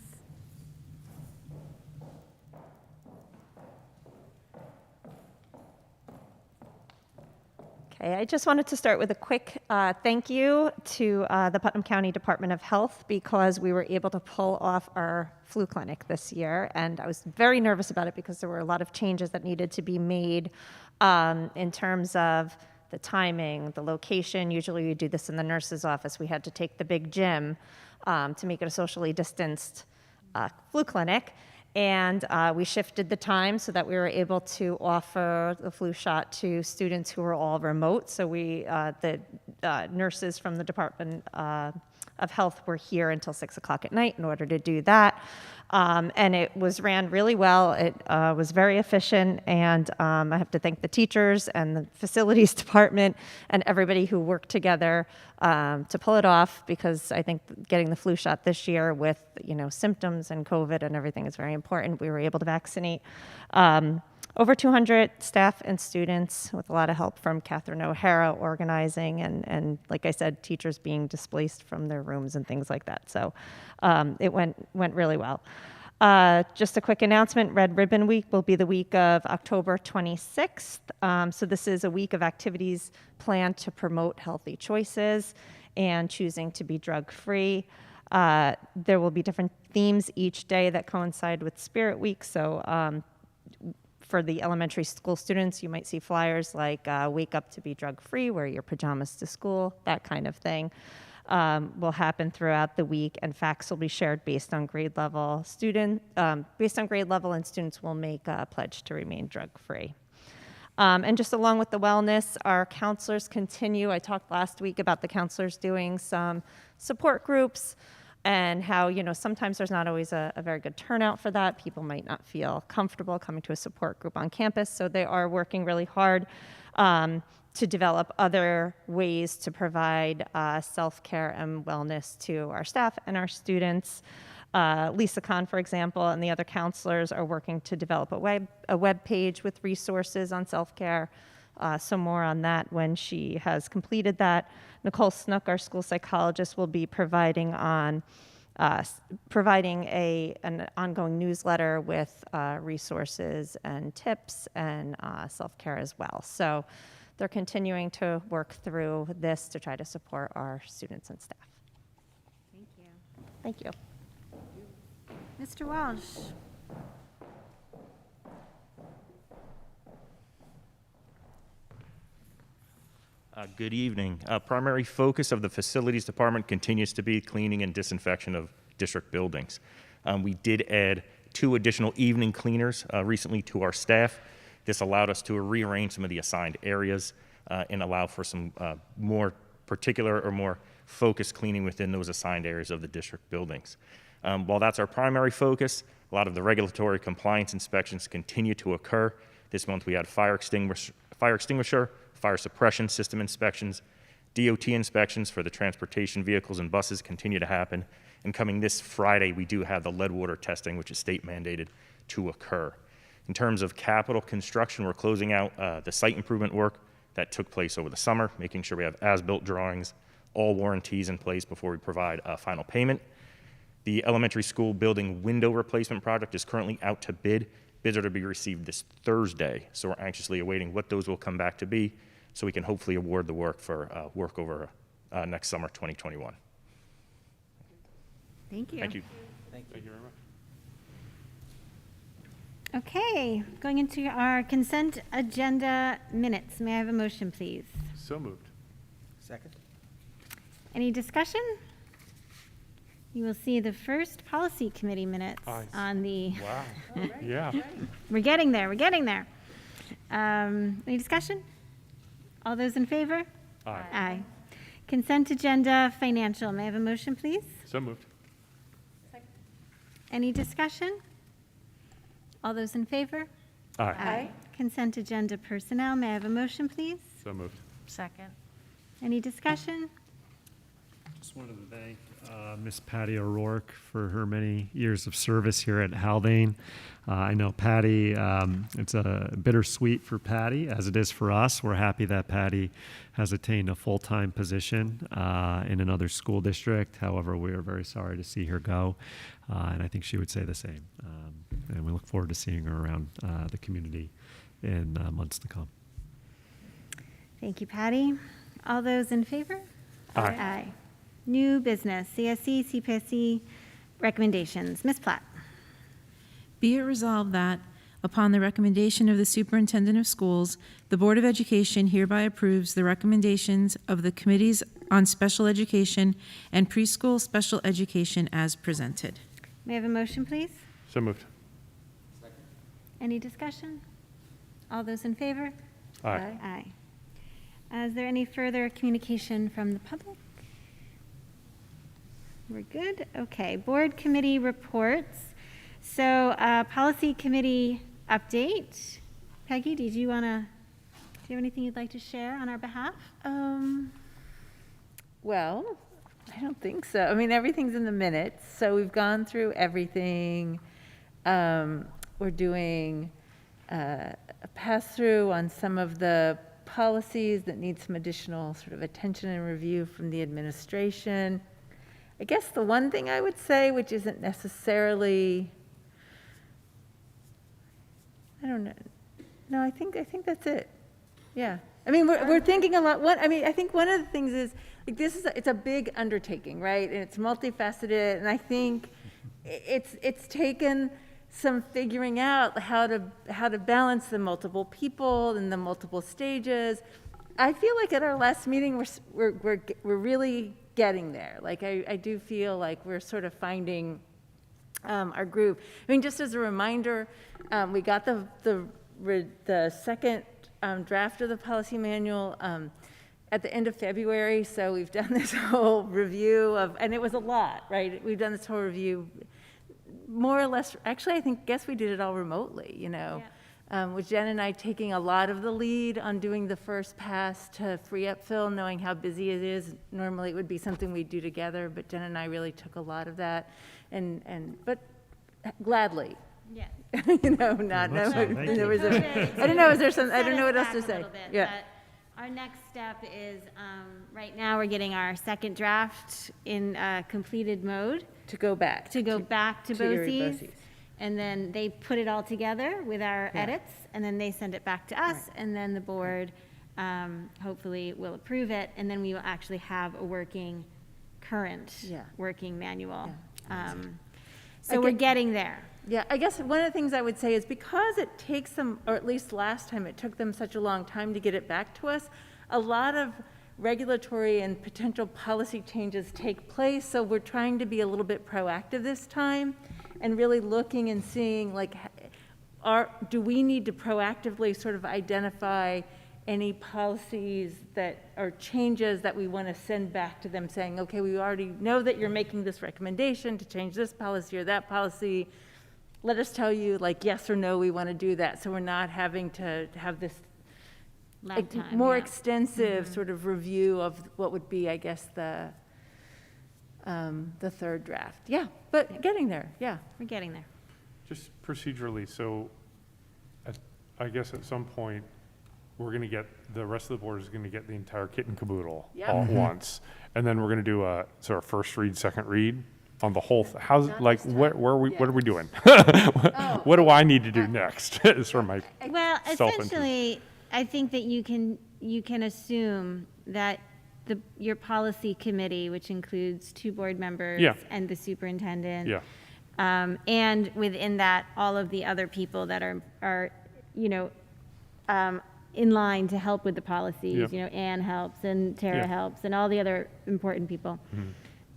Okay, I just wanted to start with a quick thank you to the Putnam County Department of Health, because we were able to pull off our flu clinic this year. And I was very nervous about it because there were a lot of changes that needed to be made in terms of the timing, the location. Usually we do this in the nurse's office. We had to take the big gym to make it a socially distanced flu clinic. And we shifted the time so that we were able to offer the flu shot to students who were all remote. So the nurses from the Department of Health were here until 6 o'clock at night in order to do that. And it was ran really well. It was very efficient, and I have to thank the teachers and the facilities department and everybody who worked together to pull it off, because I think getting the flu shot this year with symptoms and COVID and everything is very important. We were able to vaccinate over 200 staff and students, with a lot of help from Catherine O'Hara organizing, and like I said, teachers being displaced from their rooms and things like that. So it went really well. Just a quick announcement, Red Ribbon Week will be the week of October 26th. So this is a week of activities planned to promote healthy choices and choosing to be drug-free. There will be different themes each day that coincide with Spirit Week. So for the elementary school students, you might see flyers like Wake Up to Be Drug-Free, wear your pajamas to school, that kind of thing. Will happen throughout the week, and facts will be shared based on grade level. And students will make a pledge to remain drug-free. And just along with the wellness, our counselors continue. I talked last week about the counselors doing some support groups and how, you know, sometimes there's not always a very good turnout for that. People might not feel comfortable coming to a support group on campus, so they are working really hard to develop other ways to provide self-care and wellness to our staff and our students. Lisa Kahn, for example, and the other counselors are working to develop a web page with resources on self-care. So more on that when she has completed that. Nicole Snook, our school psychologist, will be providing an ongoing newsletter with resources and tips and self-care as well. So they're continuing to work through this to try to support our students and staff. Thank you. Thank you. Mr. Walsh. Good evening. Primary focus of the facilities department continues to be cleaning and disinfection of district buildings. We did add 2 additional evening cleaners recently to our staff. This allowed us to rearrange some of the assigned areas and allow for some more particular or more focused cleaning within those assigned areas of the district buildings. While that's our primary focus, a lot of the regulatory compliance inspections continue to occur. This month we had fire extinguisher, fire suppression system inspections, DOT inspections for the transportation vehicles and buses continue to happen. And coming this Friday, we do have the lead water testing, which is state mandated to occur. In terms of capital construction, we're closing out the site improvement work that took place over the summer, making sure we have as-built drawings, all warranties in place before we provide a final payment. The elementary school building window replacement project is currently out to bid. Bids are to be received this Thursday, so we're anxiously awaiting what those will come back to be so we can hopefully award the work for work over next summer, 2021. Thank you. Thank you. Thank you very much. Okay, going into our consent agenda minutes. May I have a motion, please? So moved. Second. Any discussion? You will see the first policy committee minutes on the... Wow. Yeah. We're getting there, we're getting there. Any discussion? All those in favor? Aye. Aye. Consent agenda financial. May I have a motion, please? So moved. Any discussion? All those in favor? Aye. Consent agenda personnel. May I have a motion, please? So moved. Second. Any discussion? Just wanted to thank Miss Patty O'Rourke for her many years of service here at Haldane. I know Patty, it's a bittersweet for Patty, as it is for us. We're happy that Patty has attained a full-time position in another school district. However, we are very sorry to see her go, and I think she would say the same. And we look forward to seeing her around the community in months to come. Thank you, Patty. All those in favor? Aye. Aye. New business, CSE, CPSE recommendations. Ms. Platt. Be it resolved that, upon the recommendation of the Superintendent of Schools, the Board of Education hereby approves the recommendations of the Committees on Special Education and Preschool Special Education as presented. May I have a motion, please? So moved. Any discussion? All those in favor? Aye. Aye. Is there any further communication from the public? We're good? Okay, board committee reports. So, policy committee update. Peggy, do you have anything you'd like to share on our behalf? Well, I don't think so. I mean, everything's in the minutes, so we've gone through everything. We're doing a pass-through on some of the policies that need some additional sort of attention and review from the administration. I guess the one thing I would say, which isn't necessarily, I don't know. No, I think that's it. Yeah. I mean, we're thinking a lot. I think one of the things is, like, it's a big undertaking, right? And it's multifaceted, and I think it's taken some figuring out how to balance the multiple people and the multiple stages. I feel like at our last meeting, we're really getting there. Like, I do feel like we're sort of finding our groove. I mean, just as a reminder, we got the second draft of the policy manual at the end of February, so we've done this whole review and it was a lot, right? We've done this whole review more or less, actually, guess we did it all remotely, with Jen and I taking a lot of the lead on doing the first pass to free up Phil, knowing how busy it is. Normally it would be something we'd do together, but Jen and I really took a lot of that, but gladly. Yeah. Thank you. I don't know, is there some, I don't know what else to say. Yeah. Our next step is, right now, we're getting our second draft in completed mode. To go back. To your BOCES. And then they put it all together with our edits, and then they send it back to us, and then the board hopefully will approve it, and then we will actually have a working manual. So we're getting there. Yeah, I guess one of the things I would say is because it takes them, or at least last time it took them such a long time to get it back to us, a lot of regulatory and potential policy changes take place. So we're trying to be a little bit proactive this time and really looking and seeing, like, do we need to proactively sort of identify any policies that are changes that we want to send back to them saying, okay, we already know that you're making this recommendation to change this policy or that policy. Let us tell you, like, yes or no, we want to do that. So we're not having to have this more extensive sort of review of what would be, I guess, the third draft. Yeah, but getting there. Yeah, we're getting there. Just procedurally, so I guess at some point, we're going to get, the rest of the board is going to get the entire kit and caboodle all at once. And then we're going to do a sort of first read, second read on the whole, what are we doing? What do I need to do next? Is sort of my essentially, I think that you can assume that your policy committee, which includes 2 board members and the superintendent, and within that, all of the other people that are in line to help with the policies. Anne helps and Tara helps and all the other important people.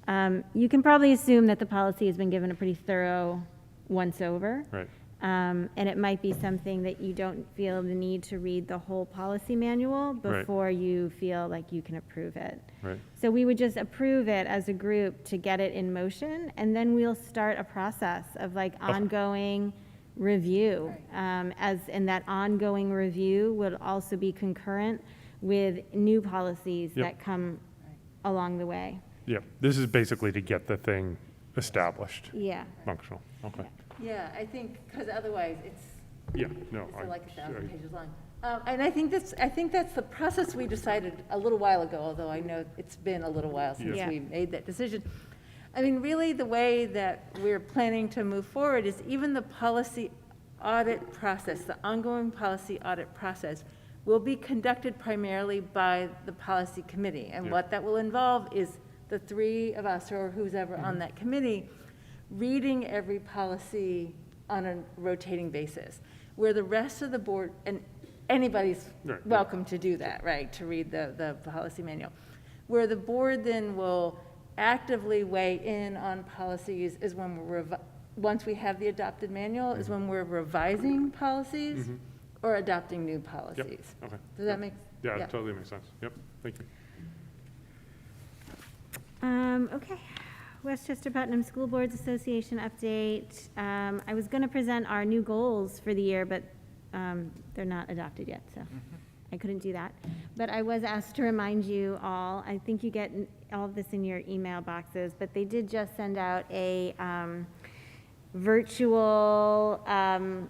You can probably assume that the policy has been given a pretty thorough once-over. Right. And it might be something that you don't feel the need to read the whole policy manual before you feel like you can approve it. Right. So we would just approve it as a group to get it in motion, and then we'll start a process of ongoing review. And that ongoing review would also be concurrent with new policies that come along the way. Yeah, this is basically to get the thing established. Yeah. Functional, okay. Yeah, I think, because otherwise it's like 1,000 pages long. And I think that's the process we decided a little while ago, although I know it's been a little while since we made that decision. I mean, really the way that we're planning to move forward is even the policy audit process, the ongoing policy audit process, will be conducted primarily by the policy committee. And what that will involve is the 3 of us, or who's ever on that committee, reading every policy on a rotating basis, where the rest of the board, and anybody's welcome to do that, right, to read the policy manual, where the board then will actively weigh in on policies is when once we have the adopted manual, is when we're revising policies or adopting new policies. Okay. Does that make sense? Yeah, it totally makes sense. Yep, thank you. Okay, Westchester Putnam School Boards Association update. I was going to present our new goals for the year, but they're not adopted yet, so I couldn't do that. But I was asked to remind you all, I think you get all of this in your email boxes, but they did just send out a virtual,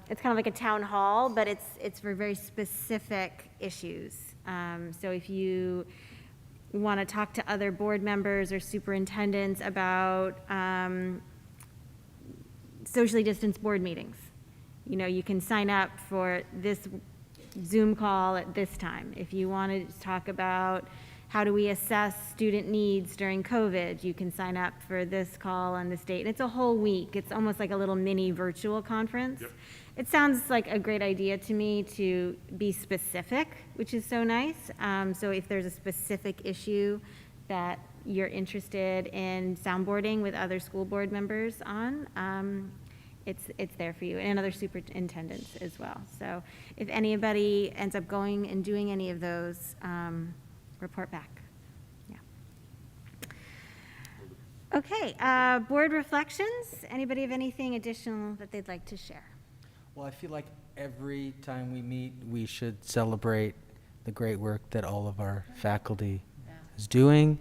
it's kind of like a town hall, but it's for very specific issues. So if you want to talk to other board members or superintendents about socially distanced board meetings, you know, you can sign up for this Zoom call at this time. If you want to talk about how do we assess student needs during COVID, you can sign up for this call on this date. And it's a whole week. It's almost like a little mini virtual conference. Yep. It sounds like a great idea to me to be specific, which is so nice. So if there's a specific issue that you're interested in soundboarding with other school board members on, it's there for you, and other superintendents as well. So if anybody ends up going and doing any of those, report back. Yeah. Okay, board reflections. Anybody have anything additional that they'd like to share? Well, I feel like every time we meet, we should celebrate the great work that all of our faculty is doing.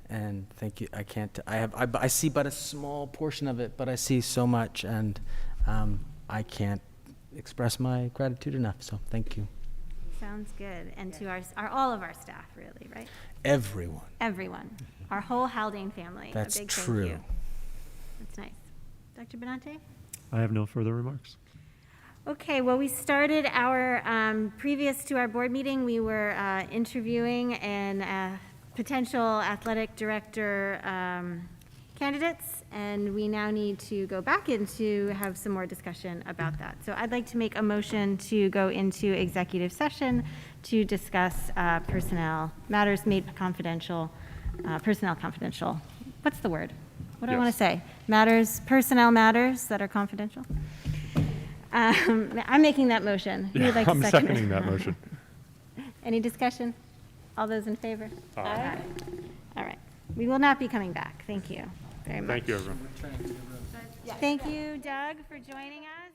And thank you. I see but a small portion of it, but I see so much, and I can't express my gratitude enough. So thank you. Sounds good. And to all of our staff, really, right? Everyone. Everyone. Our whole Haldane family. That's a big true. Thank you. That's nice. Dr. Benante? I have no further remarks. Okay, well, we started our, previous to our board meeting, we were interviewing and potential athletic director candidates, and we now need to go back in to have some more discussion about that. So I'd like to make a motion to go into executive session to discuss personnel matters made confidential, personnel confidential. What's the word? What do I want to say? Personnel matters that are confidential? I'm making that motion. Who would like to I'm second it? seconding that motion. Any discussion? All those in favor? Aye. All right. We will not be coming back. Thank you very much. Thank you, everyone. Thank you, Doug, for joining us.